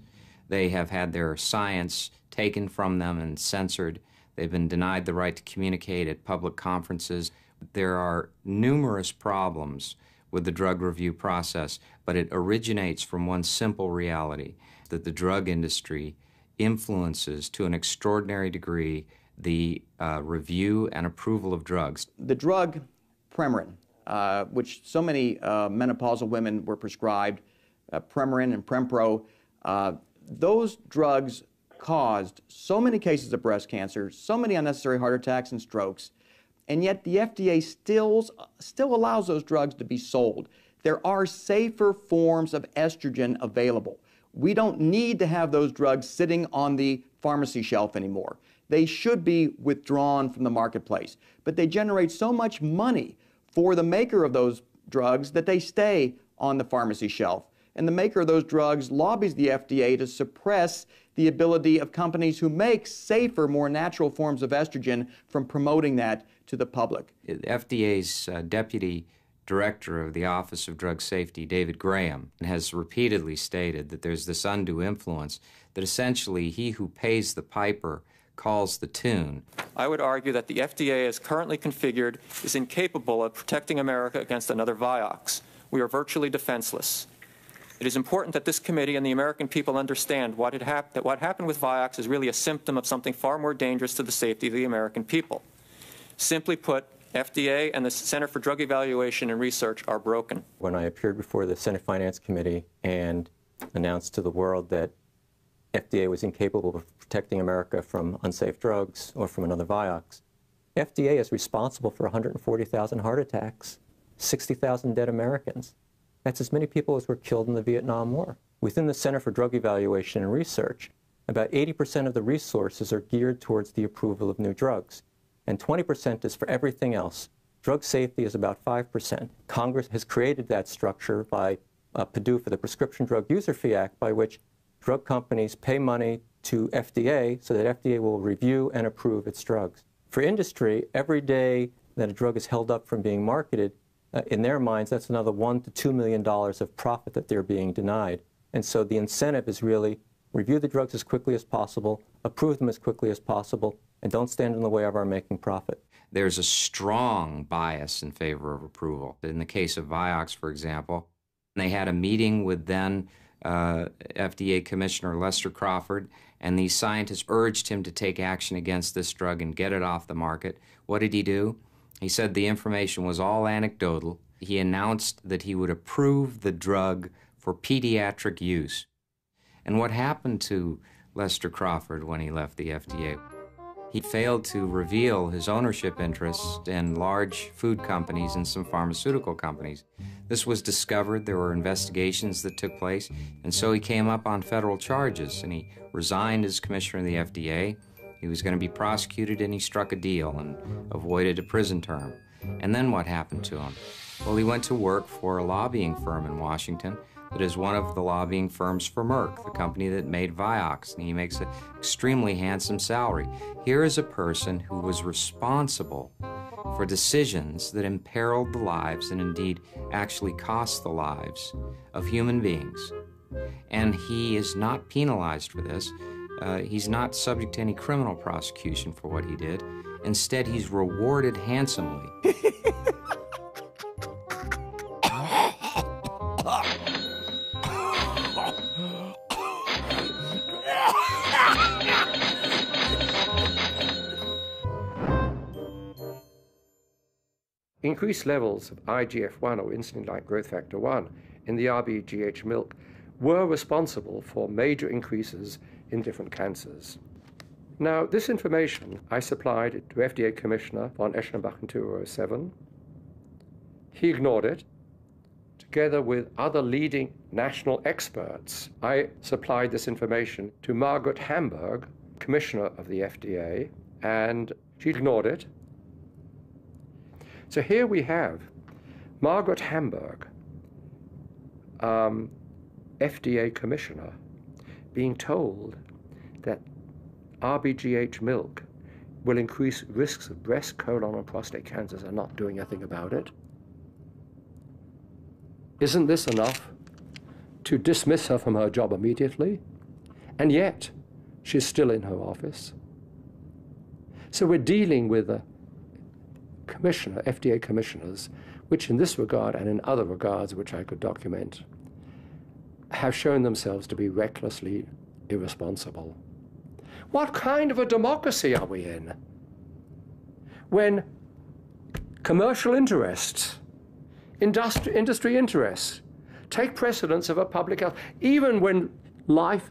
They have had their science taken from them and censored. They've been denied the right to communicate at public conferences. There are numerous problems with the drug review process, but it originates from one simple reality, that the drug industry influences to an extraordinary degree the review and approval of drugs. The drug Premarin which so many menopausal women were prescribed, Premarin and Prempro, those drugs caused so many cases of breast cancer, so many unnecessary heart attacks and strokes, and yet the FDA still allows those drugs to be sold. There are safer forms of estrogen available. We don't need to have those drugs sitting on the pharmacy shelf anymore. They should be withdrawn from the marketplace. But they generate so much money for the maker of those drugs that they stay on the pharmacy shelf. And the maker of those drugs lobbies the FDA to suppress the ability of companies who make safer, more natural forms of estrogen from promoting that to the public. The FDA's deputy director of the Office of Drug Safety, David Graham, has repeatedly stated that there's this undue influence, that essentially he who pays the piper calls the tune. I would argue that the FDA as currently configured is incapable of protecting America against another Vioxx. We are virtually defenseless. It is important that this committee and the American people understand that what happened with Vioxx is really a symptom of something far more dangerous to the safety of the American people. Simply put, FDA and the Center for Drug Evaluation and Research are broken. When I appeared before the Senate Finance Committee and announced to the world that FDA was incapable of protecting America from unsafe drugs or from another Vioxx, FDA is responsible for 140,000 heart attacks, 60,000 dead Americans. That's as many people as were killed in the Vietnam War. Within the Center for Drug Evaluation and Research, about 80% of the resources are geared towards the approval of new drugs, and 20% is for everything else. Drug safety is about 5%. Congress has created that structure by PDUFA, the Prescription Drug User Fee Act, by which drug companies pay money to FDA so that FDA will review and approve its drugs. For industry, every day that a drug is held up from being marketed, in their minds, that's another $1 to $2 million of profit that they're being denied. And so the incentive is really review the drugs as quickly as possible, approve them as quickly as possible, and don't stand in the way of our making profit. There's a strong bias in favor of approval. In the case of Vioxx, for example, they had a meeting with then FDA Commissioner Lester Crawford, and these scientists urged him to take action against this drug and get it off the market. What did he do? He said the information was all anecdotal. He announced that he would approve the drug for pediatric use. And what happened to Lester Crawford when he left the FDA? He failed to reveal his ownership interests in large food companies and some pharmaceutical companies. This was discovered. There were investigations that took place, and so he came up on federal charges, and he resigned as commissioner of the FDA. He was going to be prosecuted, and he struck a deal and avoided a prison term. And then what happened to him? Well, he went to work for a lobbying firm in Washington that is one of the lobbying firms for Merck, the company that made Vioxx, and he makes an extremely handsome salary. Here is a person who was responsible for decisions that imperiled the lives and indeed actually cost the lives of human beings. And he is not penalized for this. He's not subject to any criminal prosecution for what he did. Instead, he's rewarded handsomely. Increased levels of IGF-1 or insulin-like growth factor 1 in the RBGH milk were responsible for major increases in different cancers. Now, this information I supplied to FDA Commissioner von Eschenbach in 2007. He ignored it. Together with other leading national experts, I supplied this information to Margaret Hamburg, Commissioner of the FDA, and she ignored it. So here we have Margaret Hamburg, FDA Commissioner, being told that RBGH milk will increase risks of breast, colon, and prostate cancers and not doing anything about it. Isn't this enough to dismiss her from her job immediately? And yet, she's still in her office. So we're dealing with a commissioner, FDA commissioners, which in this regard and in other regards which I could document, have shown themselves to be recklessly irresponsible. What kind of a democracy are we in when commercial interests industry interests take precedence over public health, even when life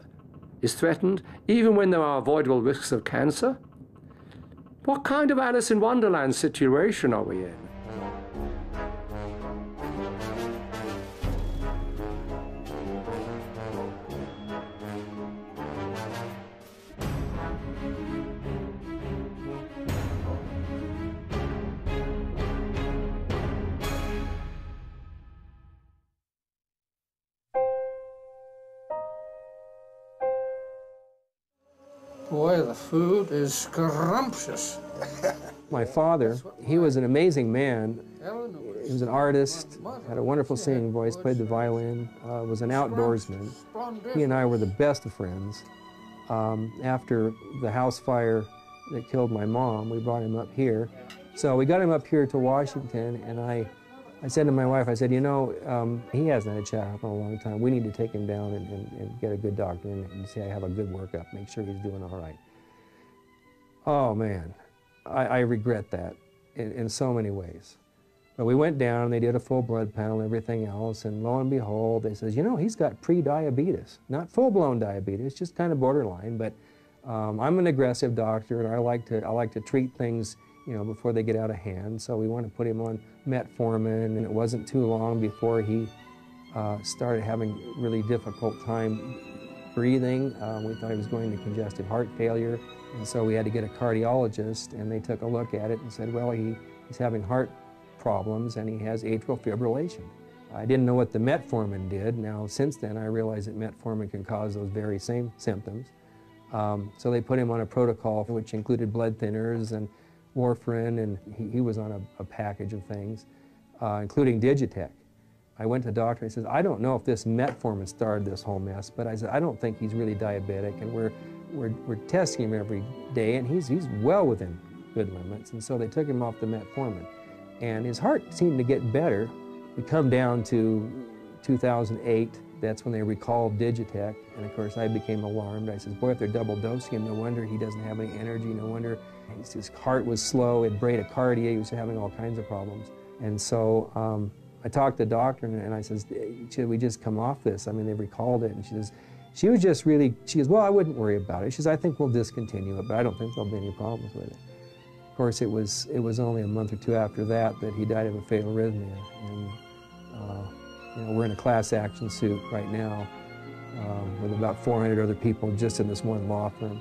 is threatened, even when there are avoidable risks of cancer? What kind of Alice in Wonderland situation are we in? Boy, the food is scrumptious. My father, he was an amazing man. He was an artist, had a wonderful singing voice, played the violin, was an outdoorsman. He and I were the best of friends. After the house fire that killed my mom, we brought him up here. So we got him up here to Washington, and I said to my wife, I said, you know, he hasn't had a checkup in a long time. We need to take him down and get a good doctor and say, have a good workup, make sure he's doing all right. Oh, man, I regret that in so many ways. But we went down, and they did a full blood panel and everything else, and lo and behold, they says, you know, he's got pre-diabetes. Not full-blown diabetes, just kind of borderline, but I'm an aggressive doctor, and I like to treat things, you know, before they get out of hand. So we want to put him on metformin, and it wasn't too long before he started having really difficult time breathing. We thought he was going to congestive heart failure, and so we had to get a cardiologist, and they took a look at it and said, well, he's having heart problems, and he has atrial fibrillation. I didn't know what the metformin did. Now, since then, I realized that metformin can cause those very same symptoms. So they put him on a protocol which included blood thinners and warfarin, and he was on a package of things, including Digitech. I went to the doctor, and he says, I don't know if this metformin started this whole mess, but I said, I don't think he's really diabetic, and we're testing him every day, and he's well within good limits. And so they took him off the metformin, and his heart seemed to get better. We come down to 2008, that's when they recalled Digitech, and of course I became alarmed. I said, boy, if they're double dosing him, no wonder he doesn't have any energy, no wonder his heart was slow, it bradycardia, he was having all kinds of problems. And so I talked to the doctor, and I says, should we just come off this? I mean, they recalled it, and she goes, well, I wouldn't worry about it. She says, I think we'll discontinue it, but I don't think there'll be any problems with it. Of course, it was only a month or two after that he died of a fatal arrhythmia. And you know, we're in a class action suit right now with about 400 other people just in this one law firm.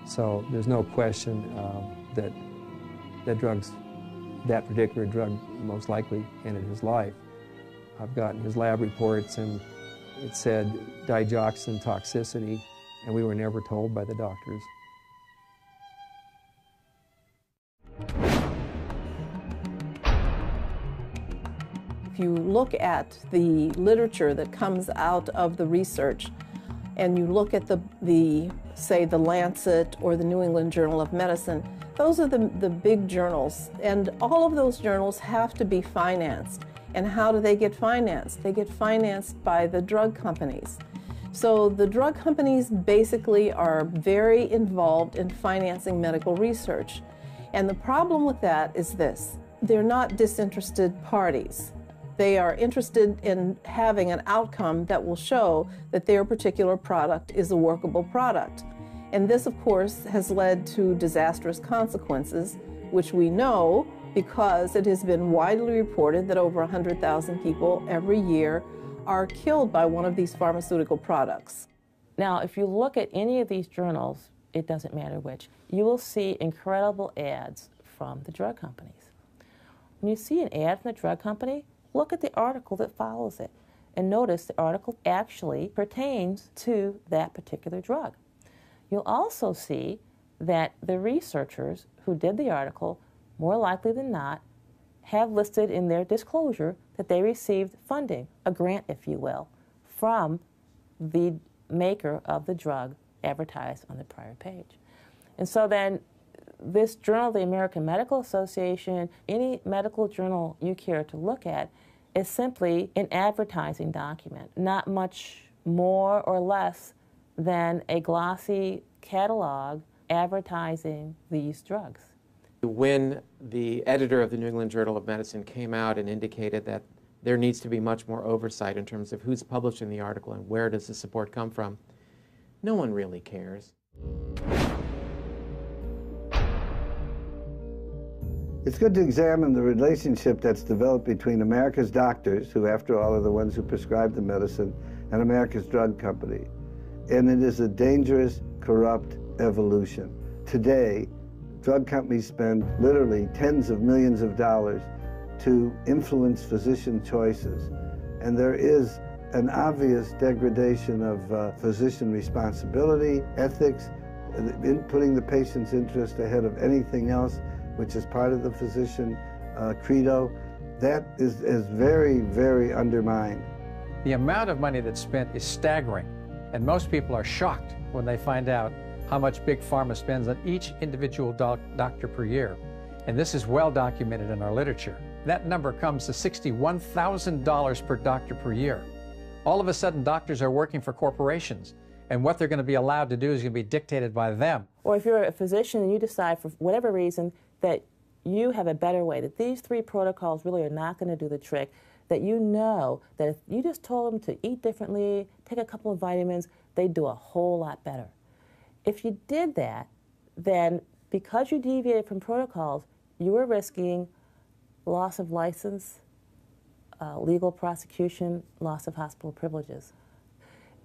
So there's no question that that particular drug most likely ended his life. I've gotten his lab reports, and it said digoxin toxicity, and we were never told by the doctors. If you look at the literature that comes out of the research, and you look at say the Lancet or the New England Journal of Medicine, those are the big journals, and all of those journals have to be financed. And how do they get financed? They get financed by the drug companies. So the drug companies basically are very involved in financing medical research. And the problem with that is this: they're not disinterested parties. They are interested in having an outcome that will show that their particular product is a workable product. And this, of course, has led to disastrous consequences, which we know because it has been widely reported that over 100,000 people every year are killed by one of these pharmaceutical products. Now, if you look at any of these journals, it doesn't matter which, you will see incredible ads from the drug companies. When you see an ad from the drug company, look at the article that follows it, and notice the article actually pertains to that particular drug. You'll also see that the researchers who did the article, more likely than not, have listed in their disclosure that they received funding, a grant, if you will, from the maker of the drug advertised on the prior page. And so then this journal, the American Medical Association, any medical journal you care to look at, is simply an advertising document, not much more or less than a glossy catalog advertising these drugs. When the editor of the New England Journal of Medicine came out and indicated that there needs to be much more oversight in terms of who's publishing the article and where does the support come from. No one really cares. It's good to examine the relationship that's developed between America's doctors, who after all are the ones who prescribe the medicine, and America's drug company. And it is a dangerous, corrupt evolution. Today, drug companies spend literally tens of millions of dollars to influence physician choices. And there is an obvious degradation of physician responsibility, ethics, in putting the patient's interest ahead of anything else, which is part of the physician credo. That is very, very undermined. The amount of money that's spent is staggering, and most people are shocked when they find out how much Big Pharma spends on each individual doctor per year. And this is well documented in our literature. That number comes to $61,000 per doctor per year. All of a sudden, doctors are working for corporations, and what they're going to be allowed to do is going to be dictated by them. Or if you're a physician and you decide for whatever reason that you have a better way, that these 3 protocols really are not going to do the trick, that you know that if you just told them to eat differently, take a couple of vitamins, they'd do a whole lot better. If you did that, then because you deviated from protocols, you were risking loss of license, legal prosecution, loss of hospital privileges.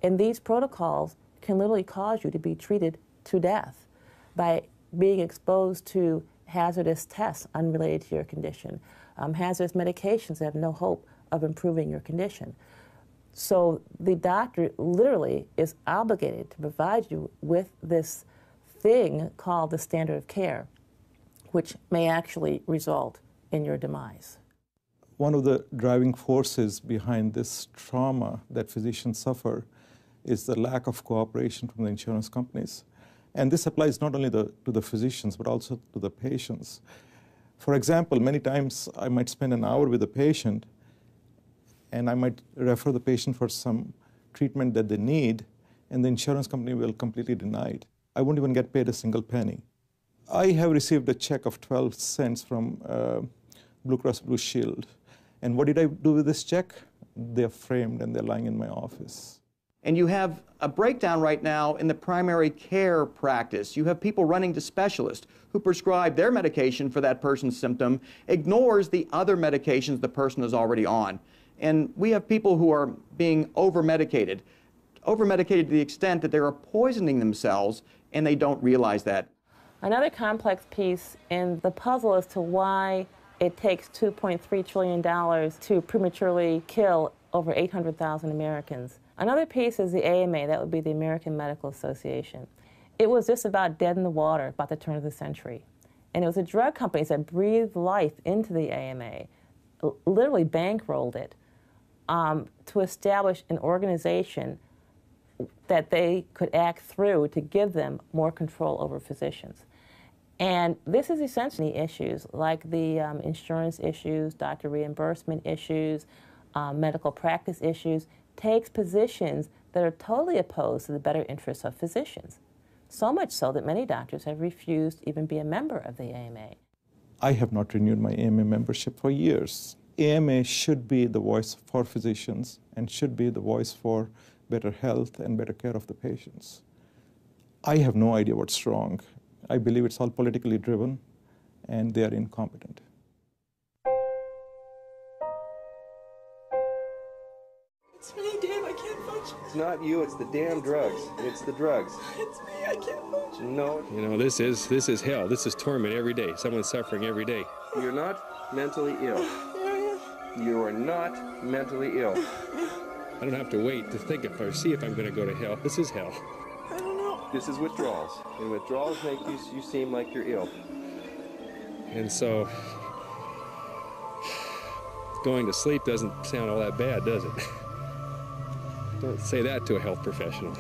And these protocols can literally cause you to be treated to death by being exposed to hazardous tests unrelated to your condition, hazardous medications that have no hope of improving your condition. So the doctor literally is obligated to provide you with this thing called the standard of care, which may actually result in your demise. One of the driving forces behind this trauma that physicians suffer is the lack of cooperation from the insurance companies. And this applies not only to the physicians, but also to the patients. For example, many times I might spend an hour with a patient, and I might refer the patient for some treatment that they need, and the insurance company will completely deny it. I won't even get paid a single penny. I have received a check of 12 cents from Blue Cross Blue Shield. And what did I do with this check? They're framed and they're lying in my office. And you have a breakdown right now in the primary care practice. You have people running to specialists who prescribe their medication for that person's symptom, ignores the other medications the person is already on. And we have people who are being over-medicated to the extent that they are poisoning themselves and they don't realize that. Another complex piece in the puzzle as to why it takes $2.3 trillion to prematurely kill over 800,000 Americans. Another piece is the AMA, that would be the American Medical Association. It was just about dead in the water about the turn of the century. And it was the drug companies that breathed life into the AMA, literally bankrolled it, to establish an organization that they could act through to give them more control over physicians. And this is essentially issues like the insurance issues, doctor reimbursement issues, medical practice issues, takes positions that are totally opposed to the better interests of physicians. So much so that many doctors have refused to even be a member of the AMA. I have not renewed my AMA membership for years. AMA should be the voice for physicians and should be the voice for better health and better care of the patients. I have no idea what's wrong. I believe it's all politically driven and they are incompetent. It's me, Dave, I can't function. It's not you, it's the damn drugs. It's the drugs. It's me, I can't function. No. You know, this is hell. This is torment every day. Someone's suffering every day. You're not mentally ill. You are not mentally ill. I don't have to wait to think if or see if I'm going to go to hell. This is hell. I don't know. This is withdrawals, and withdrawals make you seem like you're ill. And so, going to sleep doesn't sound all that bad, does it? Don't say that to a health professional.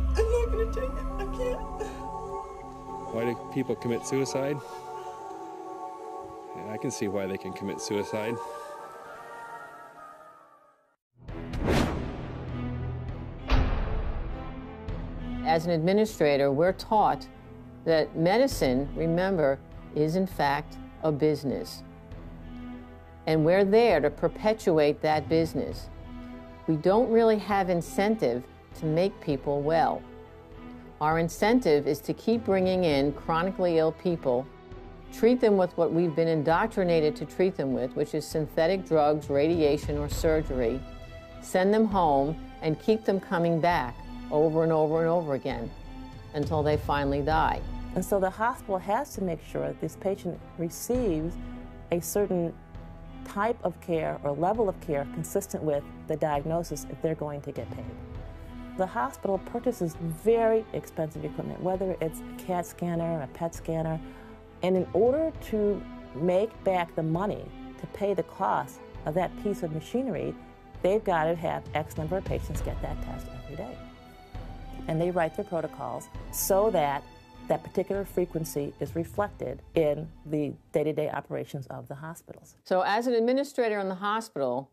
I'm not going to take it. I can't. Why do people commit suicide? I can see why they can commit suicide. As an administrator, we're taught that medicine, remember, is in fact a business. And we're there to perpetuate that business. We don't really have incentive to make people well. Our incentive is to keep bringing in chronically ill people, treat them with what we've been indoctrinated to treat them with, which is synthetic drugs, radiation, or surgery, send them home, and keep them coming back over and over and over again until they finally die. And so the hospital has to make sure that this patient receives a certain type of care or level of care consistent with the diagnosis if they're going to get paid. The hospital purchases very expensive equipment, whether it's a CAT scanner, a PET scanner, and in order to make back the money to pay the cost of that piece of machinery, they've got to have X number of patients get that test every day. And they write their protocols so that that particular frequency is reflected in the day-to-day operations of the hospitals. So as an administrator in the hospital,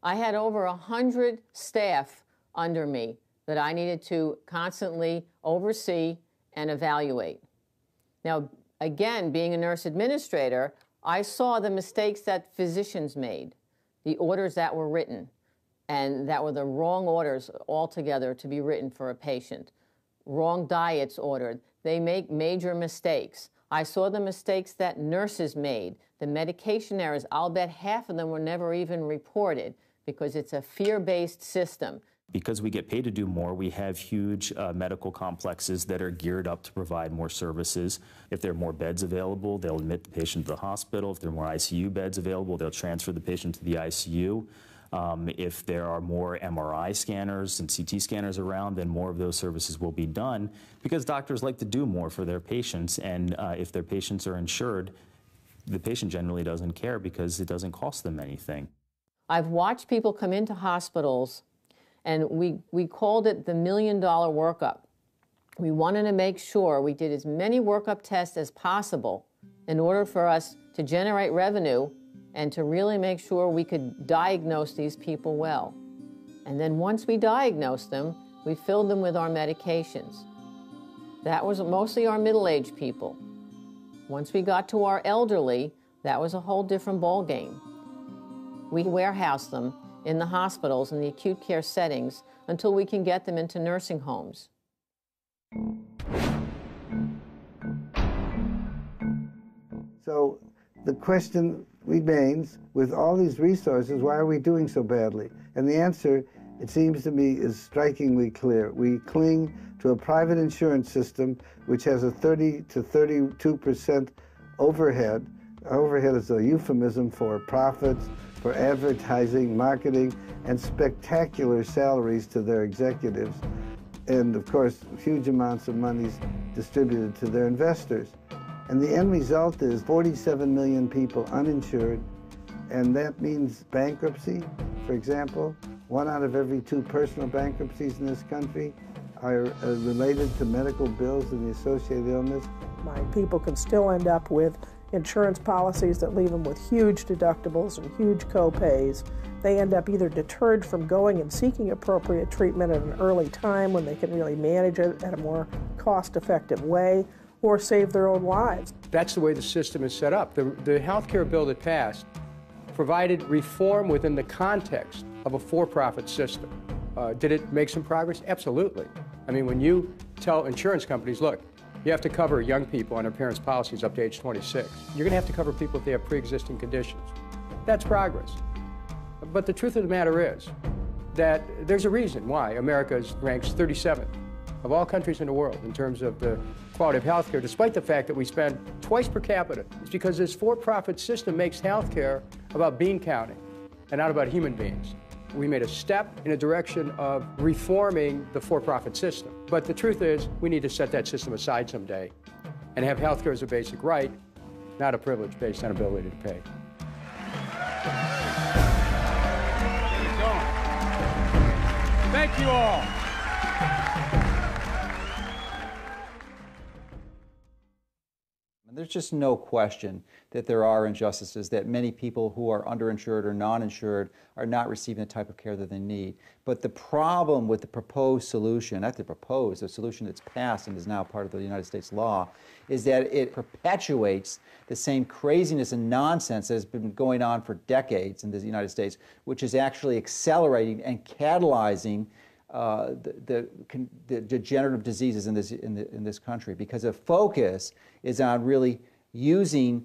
I had over 100 staff under me that I needed to constantly oversee and evaluate. Now, again, being a nurse administrator, I saw the mistakes that physicians made, the orders that were written, and that were the wrong orders altogether to be written for a patient. Wrong diets ordered. They make major mistakes. I saw the mistakes that nurses made, the medication errors. I'll bet half of them were never even reported because it's a fear-based system. Because we get paid to do more, we have huge medical complexes that are geared up to provide more services. If there are more beds available, they'll admit the patient to the hospital. If there are more ICU beds available, they'll transfer the patient to the ICU. If there are more MRI scanners and CT scanners around, then more of those services will be done because doctors like to do more for their patients, and if their patients are insured, the patient generally doesn't care because it doesn't cost them anything. I've watched people come into hospitals, and we called it the $1 million workup. We wanted to make sure we did as many workup tests as possible in order for us to generate revenue and to really make sure we could diagnose these people well. And then once we diagnosed them, we filled them with our medications. That was mostly our middle-aged people. Once we got to our elderly, that was a whole different ballgame. We warehouse them in the hospitals and the acute care settings until we can get them into nursing homes. So the question remains, with all these resources, why are we doing so badly? And the answer, it seems to me, is strikingly clear. We cling to a private insurance system which has a 30 to 32% overhead. Overhead is a euphemism for profits, for advertising, marketing, and spectacular salaries to their executives. And of course, huge amounts of money distributed to their investors. And the end result is 47 million people uninsured, and that means bankruptcy. For example, 1 out of every 2 personal bankruptcies in this country are related to medical bills and the associated illness. My people can still end up with insurance policies that leave them with huge deductibles and huge co-pays. They end up either deterred from going and seeking appropriate treatment at an early time when they can really manage it at a more cost-effective way, or save their own lives. That's the way the system is set up. The health care bill that passed provided reform within the context of a for-profit system. Did it make some progress? Absolutely. I mean, when you tell insurance companies, look, you have to cover young people on their parents' policies up to age 26. You're going to have to cover people if they have pre-existing conditions. That's progress. But the truth of the matter is that there's a reason why America ranks 37th of all countries in the world in terms of the quality of health care, despite the fact that we spend twice per capita. It's because this for-profit system makes health care about bean counting and not about human beings. We made a step in a direction of reforming the for-profit system. But the truth is, we need to set that system aside someday and have health care as a basic right, not a privilege based on ability to pay. Thank you all. There's just no question that there are injustices, that many people who are underinsured or non-insured are not receiving the type of care that they need. But the problem with the proposed solution, not the proposed, the solution that's passed and is now part of the United States law, is that it perpetuates the same craziness and nonsense that has been going on for decades in the United States, which is actually accelerating and catalyzing the degenerative diseases in this country, because the focus is on really using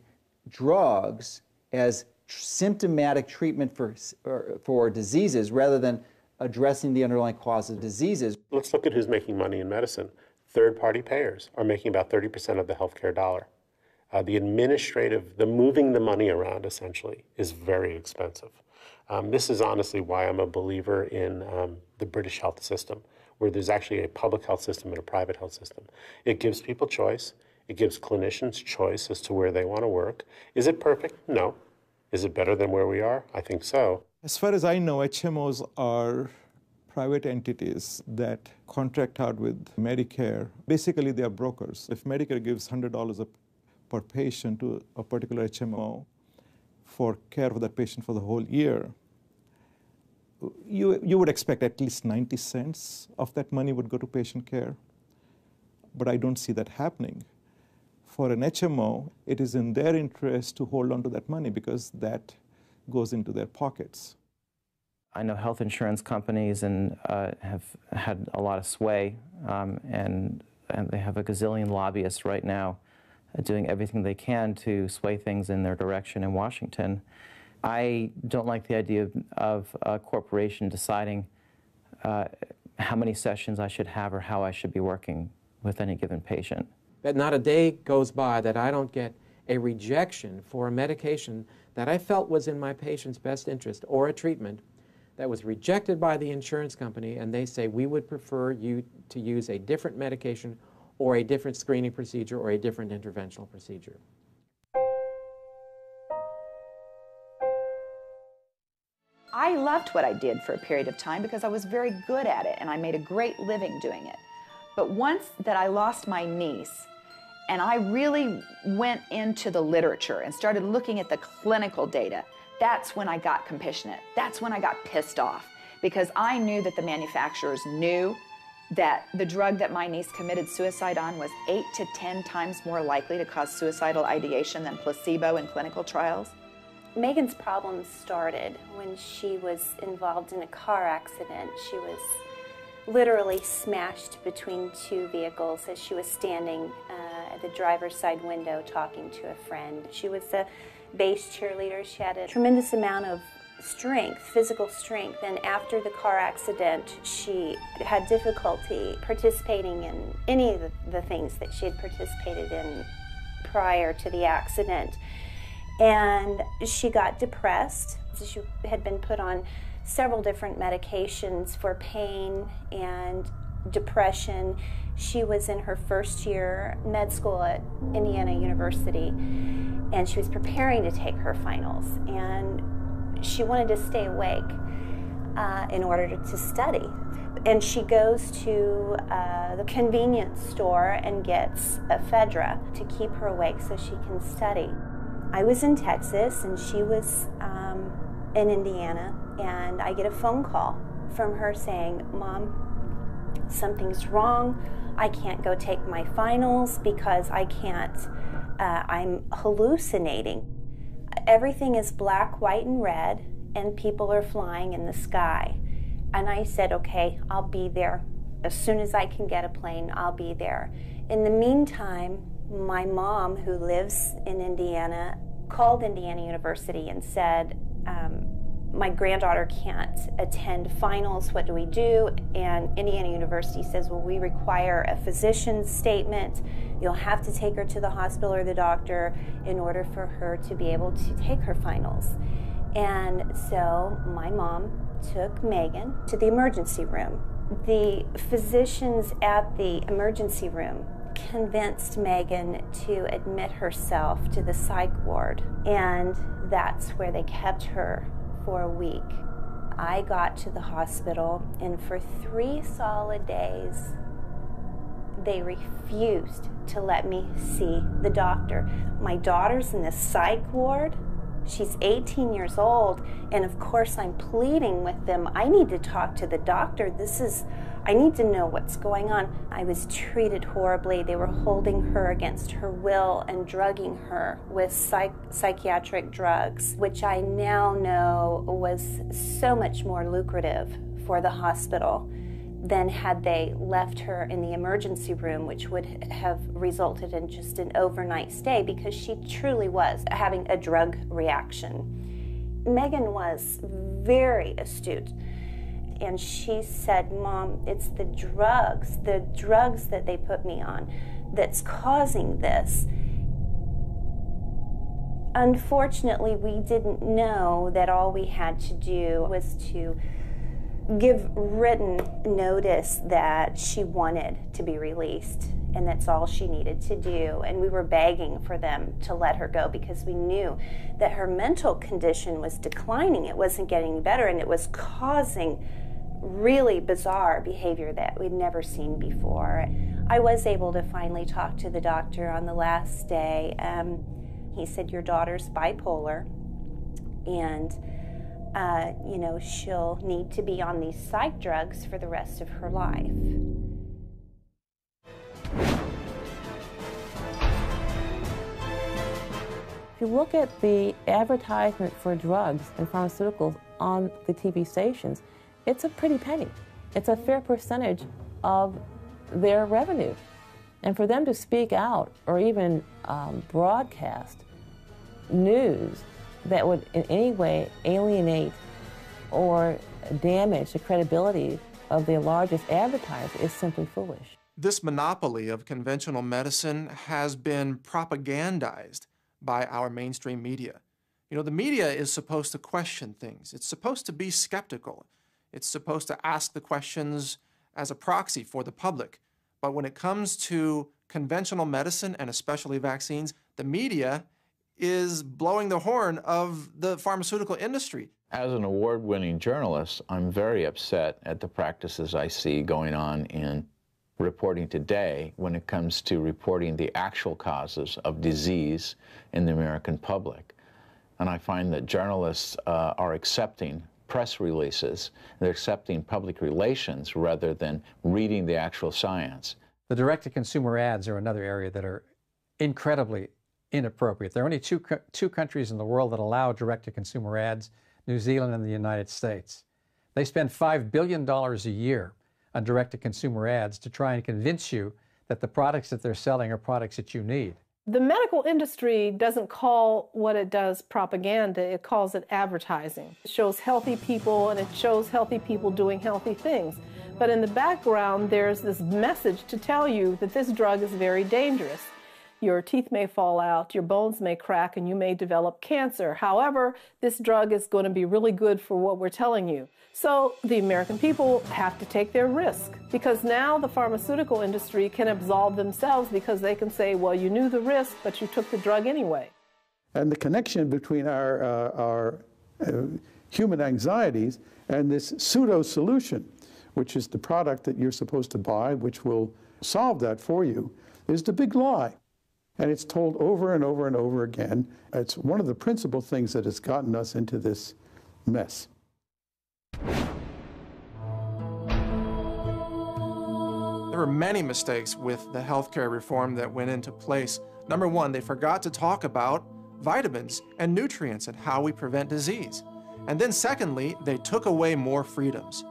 drugs as symptomatic treatment for diseases rather than addressing the underlying causes of diseases. Let's look at who's making money in medicine. Third-party payers are making about 30% of the healthcare dollar. The moving the money around, essentially, is very expensive. This is honestly why I'm a believer in the British health system, where there's actually a public health system and a private health system. It gives people choice. It gives clinicians choice as to where they want to work. Is it perfect? No. Is it better than where we are? I think so. As far as I know, HMOs are private entities that contract out with Medicare. Basically, they are brokers. If Medicare gives $100 per patient to a particular HMO for care of that patient for the whole year, you would expect at least 90 cents of that money would go to patient care. But I don't see that happening. For an HMO, it is in their interest to hold on to that money because that goes into their pockets. I know health insurance companies have had a lot of sway, and they have a gazillion lobbyists right now doing everything they can to sway things in their direction in Washington. I don't like the idea of a corporation deciding how many sessions I should have or how I should be working with any given patient. That not a day goes by that I don't get a rejection for a medication that I felt was in my patient's best interest, or a treatment that was rejected by the insurance company, and they say, we would prefer you to use a different medication or a different screening procedure or a different interventional procedure. I loved what I did for a period of time because I was very good at it and I made a great living doing it. But once that I lost my niece and I really went into the literature and started looking at the clinical data, that's when I got compassionate. That's when I got pissed off, because I knew that the manufacturers knew that the drug that my niece committed suicide on was 8 to 10 times more likely to cause suicidal ideation than placebo in clinical trials. Megan's problems started when she was involved in a car accident. She was literally smashed between two vehicles as she was standing at the driver's side window talking to a friend. She was a base cheerleader. She had a tremendous amount of strength, physical strength, and after the car accident she had difficulty participating in any of the things that she had participated in prior to the accident. And she got depressed. She had been put on several different medications for pain and depression. She was in her first year med school at Indiana University, and she was preparing to take her finals, and she wanted to stay awake in order to study. And she goes to the convenience store and gets ephedra to keep her awake so she can study. I was in Texas and she was in Indiana, and I get a phone call from her saying, "Mom, something's wrong. I can't go take my finals because I can't, I'm hallucinating. Everything is black, white, and red, and people are flying in the sky." And I said, "Okay, I'll be there. As soon as I can get a plane, I'll be there." In the meantime, my mom, who lives in Indiana, called Indiana University and said, "My granddaughter can't attend finals. What do we do?" And Indiana University says, "Well, we require a physician's statement. You'll have to take her to the hospital or the doctor in order for her to be able to take her finals." And so my mom took Megan to the emergency room. The physicians at the emergency room convinced Megan to admit herself to the psych ward, and that's where they kept her for a week. I got to the hospital, and for 3 solid days, They refused to let me see the doctor. My daughter's in the psych ward. She's 18 years old, and of course I'm pleading with them. I need to talk to the doctor. I need to know what's going on. I was treated horribly. They were holding her against her will and drugging her with psychiatric drugs, which I now know was so much more lucrative for the hospital than had they left her in the emergency room, which would have resulted in just an overnight stay, because she truly was having a drug reaction. Megan was very astute, and she said, "Mom, it's the drugs that they put me on that's causing this." Unfortunately, we didn't know that all we had to do was to give written notice that she wanted to be released, and that's all she needed to do. And we were begging for them to let her go because we knew that her mental condition was declining. It wasn't getting better, and it was causing really bizarre behavior that we'd never seen before. I was able to finally talk to the doctor on the last day. He said, "Your daughter's bipolar, and she'll need to be on these psych drugs for the rest of her life." If you look at the advertisement for drugs and pharmaceuticals on the TV stations, it's a pretty penny. It's a fair percentage of their revenue. And for them to speak out or even broadcast news that would in any way alienate or damage the credibility of the largest advertiser is simply foolish. This monopoly of conventional medicine has been propagandized by our mainstream media. You know, the media is supposed to question things. It's supposed to be skeptical. It's supposed to ask the questions as a proxy for the public. But when it comes to conventional medicine, and especially vaccines, the media is blowing the horn of the pharmaceutical industry. As an award-winning journalist, I'm very upset at the practices I see going on in reporting today when it comes to reporting the actual causes of disease in the American public. And I find that journalists are accepting press releases, they're accepting public relations rather than reading the actual science. The direct-to-consumer ads are another area that are incredibly inappropriate. There are only two countries in the world that allow direct-to-consumer ads, New Zealand and the United States. They spend $5 billion a year on direct-to-consumer ads to try and convince you that the products that they're selling are products that you need. The medical industry doesn't call what it does propaganda, it calls it advertising. It shows healthy people and it shows healthy people doing healthy things. But in the background, there's this message to tell you that this drug is very dangerous. Your teeth may fall out, your bones may crack, and you may develop cancer. However, this drug is going to be really good for what we're telling you. So the American people have to take their risk, because now the pharmaceutical industry can absolve themselves because they can say, well, you knew the risk, but you took the drug anyway. And the connection between our human anxieties and this pseudo-solution, which is the product that you're supposed to buy, which will solve that for you, is the big lie. And it's told over and over and over again. It's one of the principal things that has gotten us into this mess. There were many mistakes with the healthcare reform that went into place. Number one, they forgot to talk about vitamins and nutrients and how we prevent disease. And then secondly, they took away more freedoms.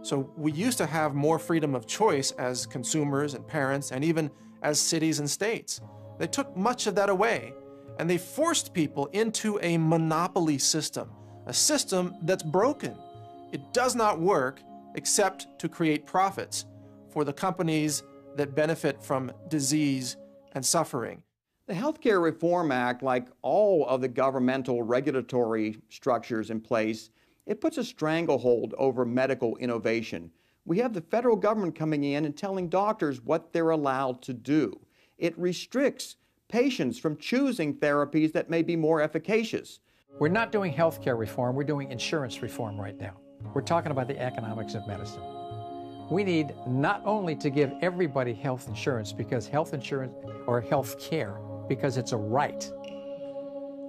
So we used to have more freedom of choice as consumers and parents and even as cities and states. They took much of that away, and they forced people into a monopoly system, a system that's broken. It does not work except to create profits for the companies that benefit from disease and suffering. The Healthcare Reform Act, like all of the governmental regulatory structures in place, it puts a stranglehold over medical innovation. We have the federal government coming in and telling doctors what they're allowed to do. It restricts patients from choosing therapies that may be more efficacious. We're not doing healthcare reform, we're doing insurance reform right now. We're talking about the economics of medicine. We need not only to give everybody health insurance or health care because it's a right.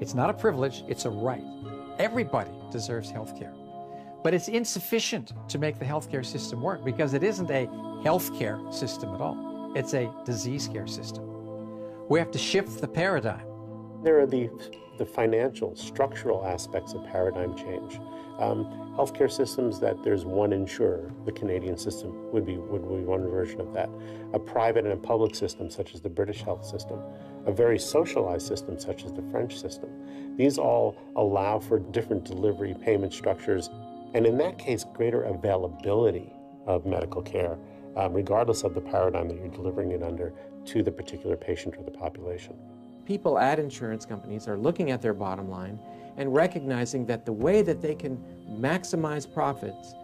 It's not a privilege, it's a right. Everybody deserves health care. But it's insufficient to make the healthcare system work because it isn't a healthcare system at all. It's a disease care system. We have to shift the paradigm. There are the financial, structural aspects of paradigm change. Healthcare systems that there's one insurer, the Canadian system would be one version of that. A private and a public system, such as the British health system. A very socialized system, such as the French system. These all allow for different delivery payment structures, and in that case, greater availability of medical care, regardless of the paradigm that you're delivering it under, to the particular patient or the population. People at insurance companies are looking at their bottom line and recognizing that the way that they can maximize profits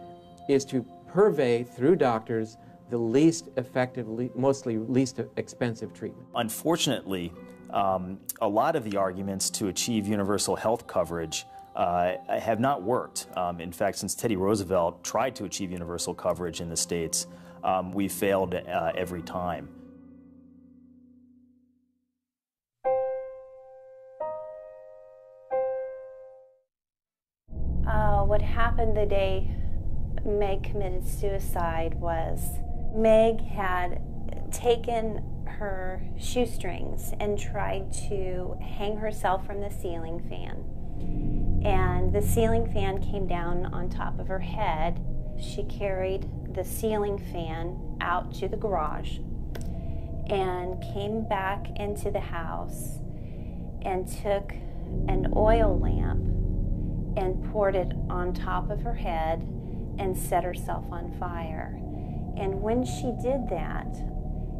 is to purvey through doctors the least effective, mostly least expensive treatment. Unfortunately, a lot of the arguments to achieve universal health coverage have not worked. In fact, since Teddy Roosevelt tried to achieve universal coverage in the States, we failed every time. What happened the day Meg committed suicide was Meg had taken her shoestrings and tried to hang herself from the ceiling fan. And the ceiling fan came down on top of her head. She carried the ceiling fan out to the garage and came back into the house and took an oil lamp and poured it on top of her head and set herself on fire. And when she did that,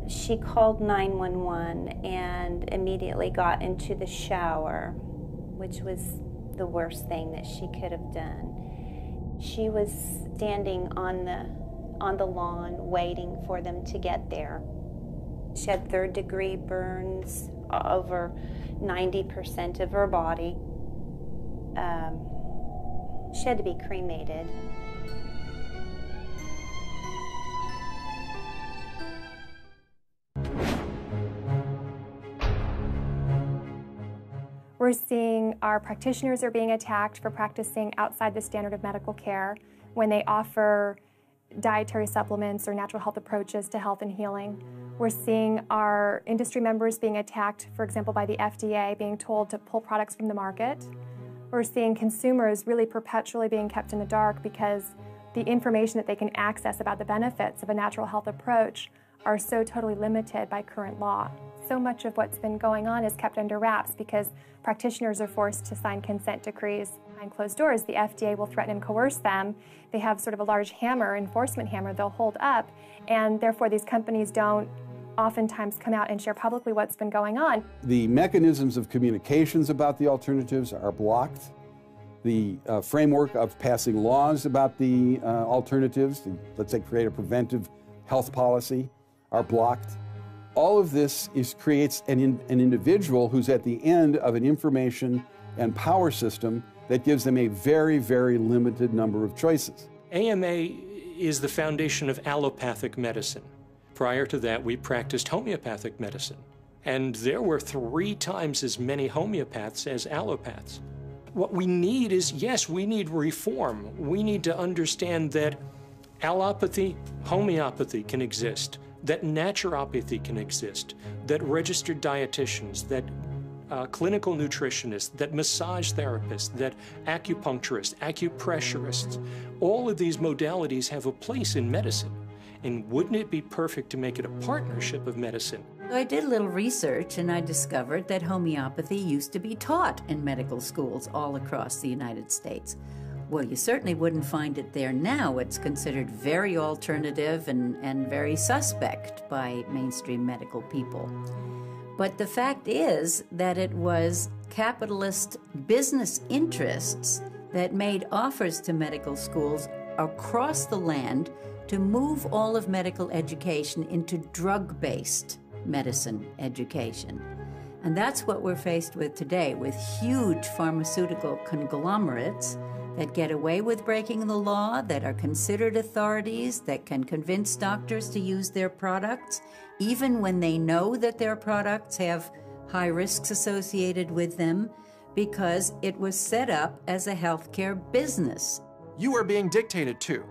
she called 911 and immediately got into the shower, which was the worst thing that she could have done. She was standing on the lawn waiting for them to get there. She had third-degree burns over 90% of her body. She had to be cremated. We're seeing our practitioners are being attacked for practicing outside the standard of medical care when they offer dietary supplements or natural health approaches to health and healing. We're seeing our industry members being attacked, for example, by the FDA, being told to pull products from the market. We're seeing consumers really perpetually being kept in the dark because the information that they can access about the benefits of a natural health approach are so totally limited by current law. So much of what's been going on is kept under wraps because practitioners are forced to sign consent decrees. Behind closed doors, the FDA will threaten and coerce them. They have sort of a large hammer, enforcement hammer, they'll hold up, and therefore these companies don't oftentimes come out and share publicly what's been going on. The mechanisms of communications about the alternatives are blocked. The framework of passing laws about the alternatives, let's say create a preventive health policy, are blocked. All of this creates an individual who's at the end of an information and power system that gives them a very, very limited number of choices. AMA is the foundation of allopathic medicine. Prior to that, we practiced homeopathic medicine. And there were 3 times as many homeopaths as allopaths. What we need is, yes, we need reform. We need to understand that allopathy, homeopathy can exist, that naturopathy can exist, that registered dietitians, that clinical nutritionists, that massage therapists, that acupuncturists, acupressurists, all of these modalities have a place in medicine. And wouldn't it be perfect to make it a partnership of medicine? So I did a little research and I discovered that homeopathy used to be taught in medical schools all across the United States. Well, you certainly wouldn't find it there now. It's considered very alternative and very suspect by mainstream medical people. But the fact is that it was capitalist business interests that made offers to medical schools across the land to move all of medical education into drug-based medicine education. And that's what we're faced with today, with huge pharmaceutical conglomerates that get away with breaking the law, that are considered authorities, that can convince doctors to use their products, even when they know that their products have high risks associated with them, because it was set up as a healthcare business. You are being dictated to.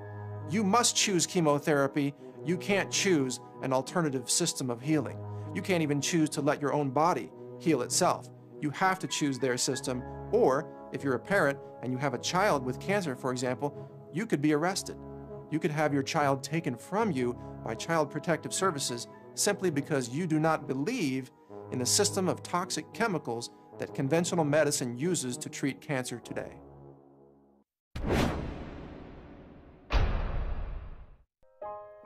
You must choose chemotherapy. You can't choose an alternative system of healing. You can't even choose to let your own body heal itself. You have to choose their system, or if you're a parent and you have a child with cancer, for example, you could be arrested. You could have your child taken from you by Child Protective Services simply because you do not believe in the system of toxic chemicals that conventional medicine uses to treat cancer today.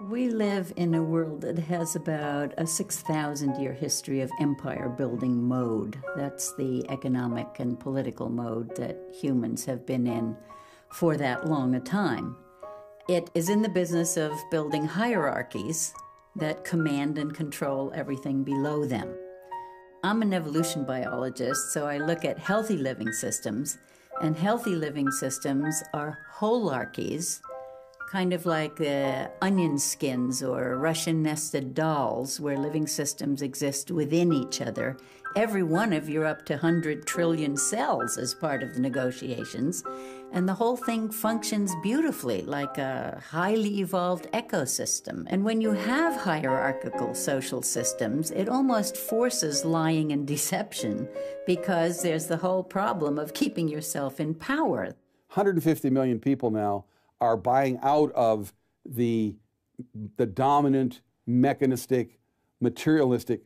We live in a world that has about a 6,000-year history of empire-building mode. That's the economic and political mode that humans have been in for that long a time. It is in the business of building hierarchies that command and control everything below them. I'm an evolution biologist, so I look at healthy living systems, and healthy living systems are holarchies, kind of like onion skins or Russian nested dolls, where living systems exist within each other. Every one of your up to 100 trillion cells is part of the negotiations, and the whole thing functions beautifully like a highly evolved ecosystem. And when you have hierarchical social systems, it almost forces lying and deception, because there's the whole problem of keeping yourself in power. 150 million people now are buying out of the dominant, mechanistic, materialistic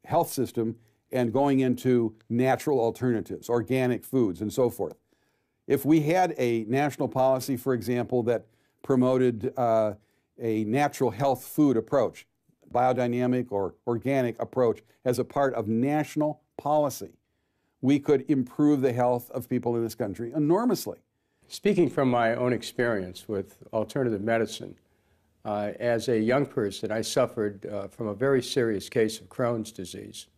health system and going into natural alternatives, organic foods, and so forth. If we had a national policy, for example, that promoted a natural health food approach, biodynamic or organic approach, as a part of national policy, we could improve the health of people in this country enormously. Speaking from my own experience with alternative medicine, as a young person, I suffered from a very serious case of Crohn's disease.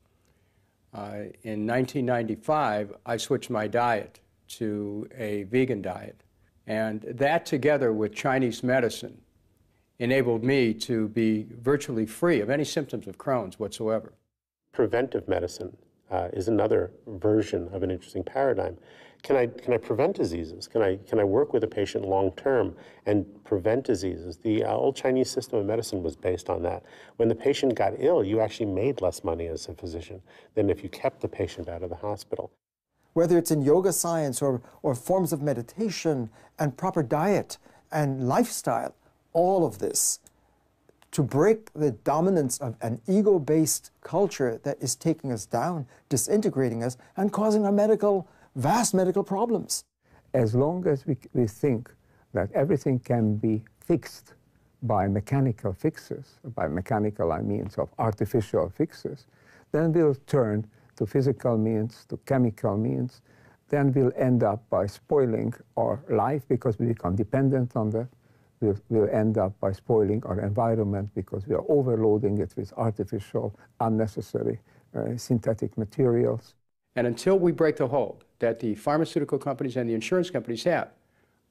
In 1995, I switched my diet to a vegan diet, and that, together with Chinese medicine, enabled me to be virtually free of any symptoms of Crohn's whatsoever. Preventive medicine is another version of an interesting paradigm. Can I prevent diseases? Can I work with a patient long term and prevent diseases? The old Chinese system of medicine was based on that. When the patient got ill, you actually made less money as a physician than if you kept the patient out of the hospital. Whether it's in yoga science or forms of meditation and proper diet and lifestyle, all of this, to break the dominance of an ego-based culture that is taking us down, disintegrating us, and causing our vast medical problems. As long as we think that everything can be fixed by mechanical fixes, by mechanical I mean of artificial fixes, then we'll turn to physical means, to chemical means, then we'll end up by spoiling our life because we become dependent on that. We'll end up by spoiling our environment because we are overloading it with artificial, unnecessary, synthetic materials. And until we break the hold that the pharmaceutical companies and the insurance companies have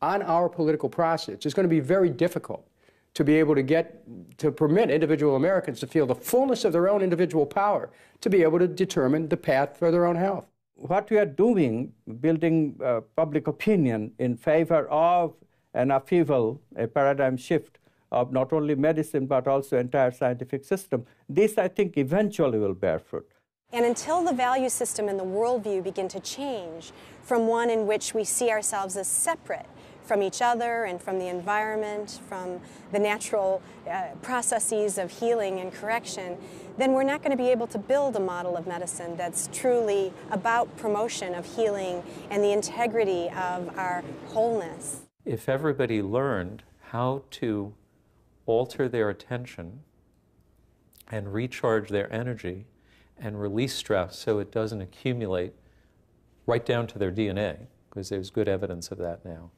on our political process, it's going to be very difficult to be able to permit individual Americans to feel the fullness of their own individual power, to be able to determine the path for their own health. What we are doing, building public opinion in favor of an upheaval, a paradigm shift of not only medicine but also entire scientific system, this I think eventually will bear fruit. And until the value system and the worldview begin to change from one in which we see ourselves as separate from each other and from the environment, from the natural processes of healing and correction, then we're not going to be able to build a model of medicine that's truly about promotion of healing and the integrity of our wholeness. If everybody learned how to alter their attention and recharge their energy and release stress so it doesn't accumulate right down to their DNA, because there's good evidence of that now.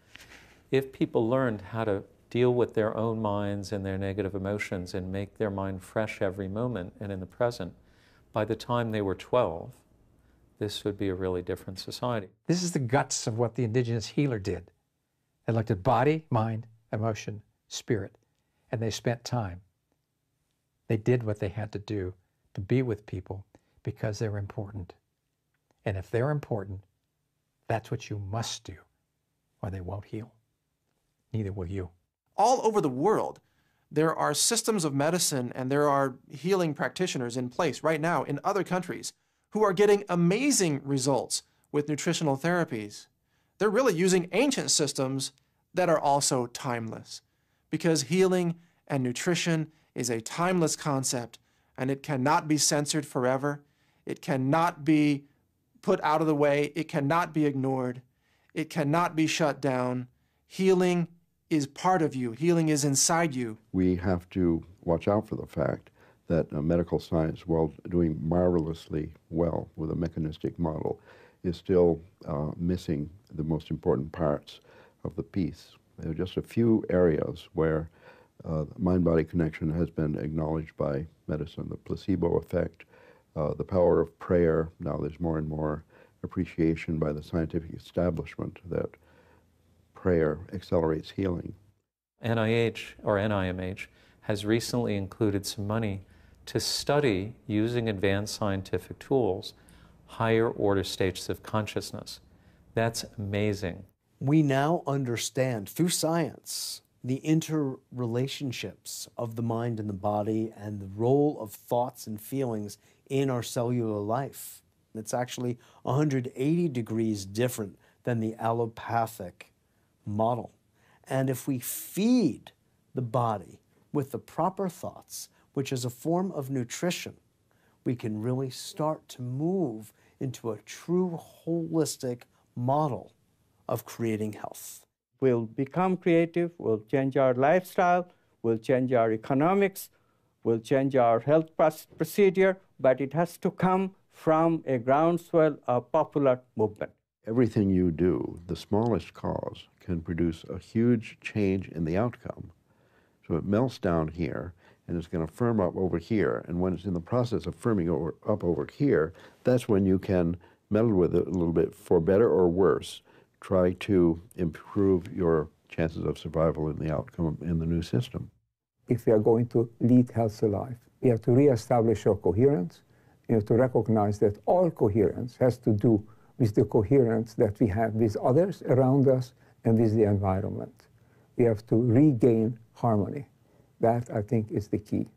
If people learned how to deal with their own minds and their negative emotions and make their mind fresh every moment and in the present, by the time they were 12, this would be a really different society. This is the guts of what the indigenous healer did. They looked at body, mind, emotion, spirit, and they spent time. They did what they had to do to be with people because they're important. And if they're important, that's what you must do, or they won't heal. Neither will you. All over the world, there are systems of medicine and there are healing practitioners in place right now in other countries who are getting amazing results with nutritional therapies. They're really using ancient systems that are also timeless, because healing and nutrition is a timeless concept and it cannot be censored forever. It cannot be put out of the way. It cannot be ignored. It cannot be shut down. Healing is part of you. Healing is inside you. We have to watch out for the fact that medical science, while doing marvelously well with a mechanistic model, is still missing the most important parts of the piece. There are just a few areas where mind-body connection has been acknowledged by medicine. The placebo effect, the power of prayer. Now there's more and more appreciation by the scientific establishment that prayer accelerates healing. NIH, or NIMH, has recently included some money to study, using advanced scientific tools, higher order states of consciousness. That's amazing. We now understand through science the interrelationships of the mind and the body and the role of thoughts and feelings in our cellular life. It's actually 180 degrees different than the allopathic model. And if we feed the body with the proper thoughts, which is a form of nutrition, we can really start to move into a true holistic model of creating health. We'll become creative, we'll change our lifestyle, we'll change our economics, we'll change our health procedure, but it has to come from a groundswell of popular movement. Everything you do, the smallest cause, can produce a huge change in the outcome. So it melts down here, and it's going to firm up over here. And when it's in the process of firming up over here, that's when you can meddle with it a little bit for better or worse. Try to improve your chances of survival in the outcome in the new system. If we are going to lead healthy life, we have to reestablish our coherence. We have to recognize that all coherence has to do with the coherence that we have with others around us and with the environment. We have to regain harmony. That, I think, is the key.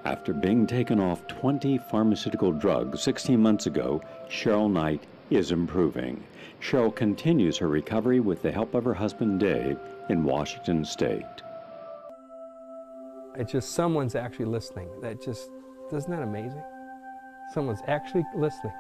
After being taken off 20 pharmaceutical drugs 16 months ago, Cheryl Knight is improving. Cheryl continues her recovery with the help of her husband, Dave, in Washington State. It's just someone's actually listening. Isn't that amazing? Someone's actually listening.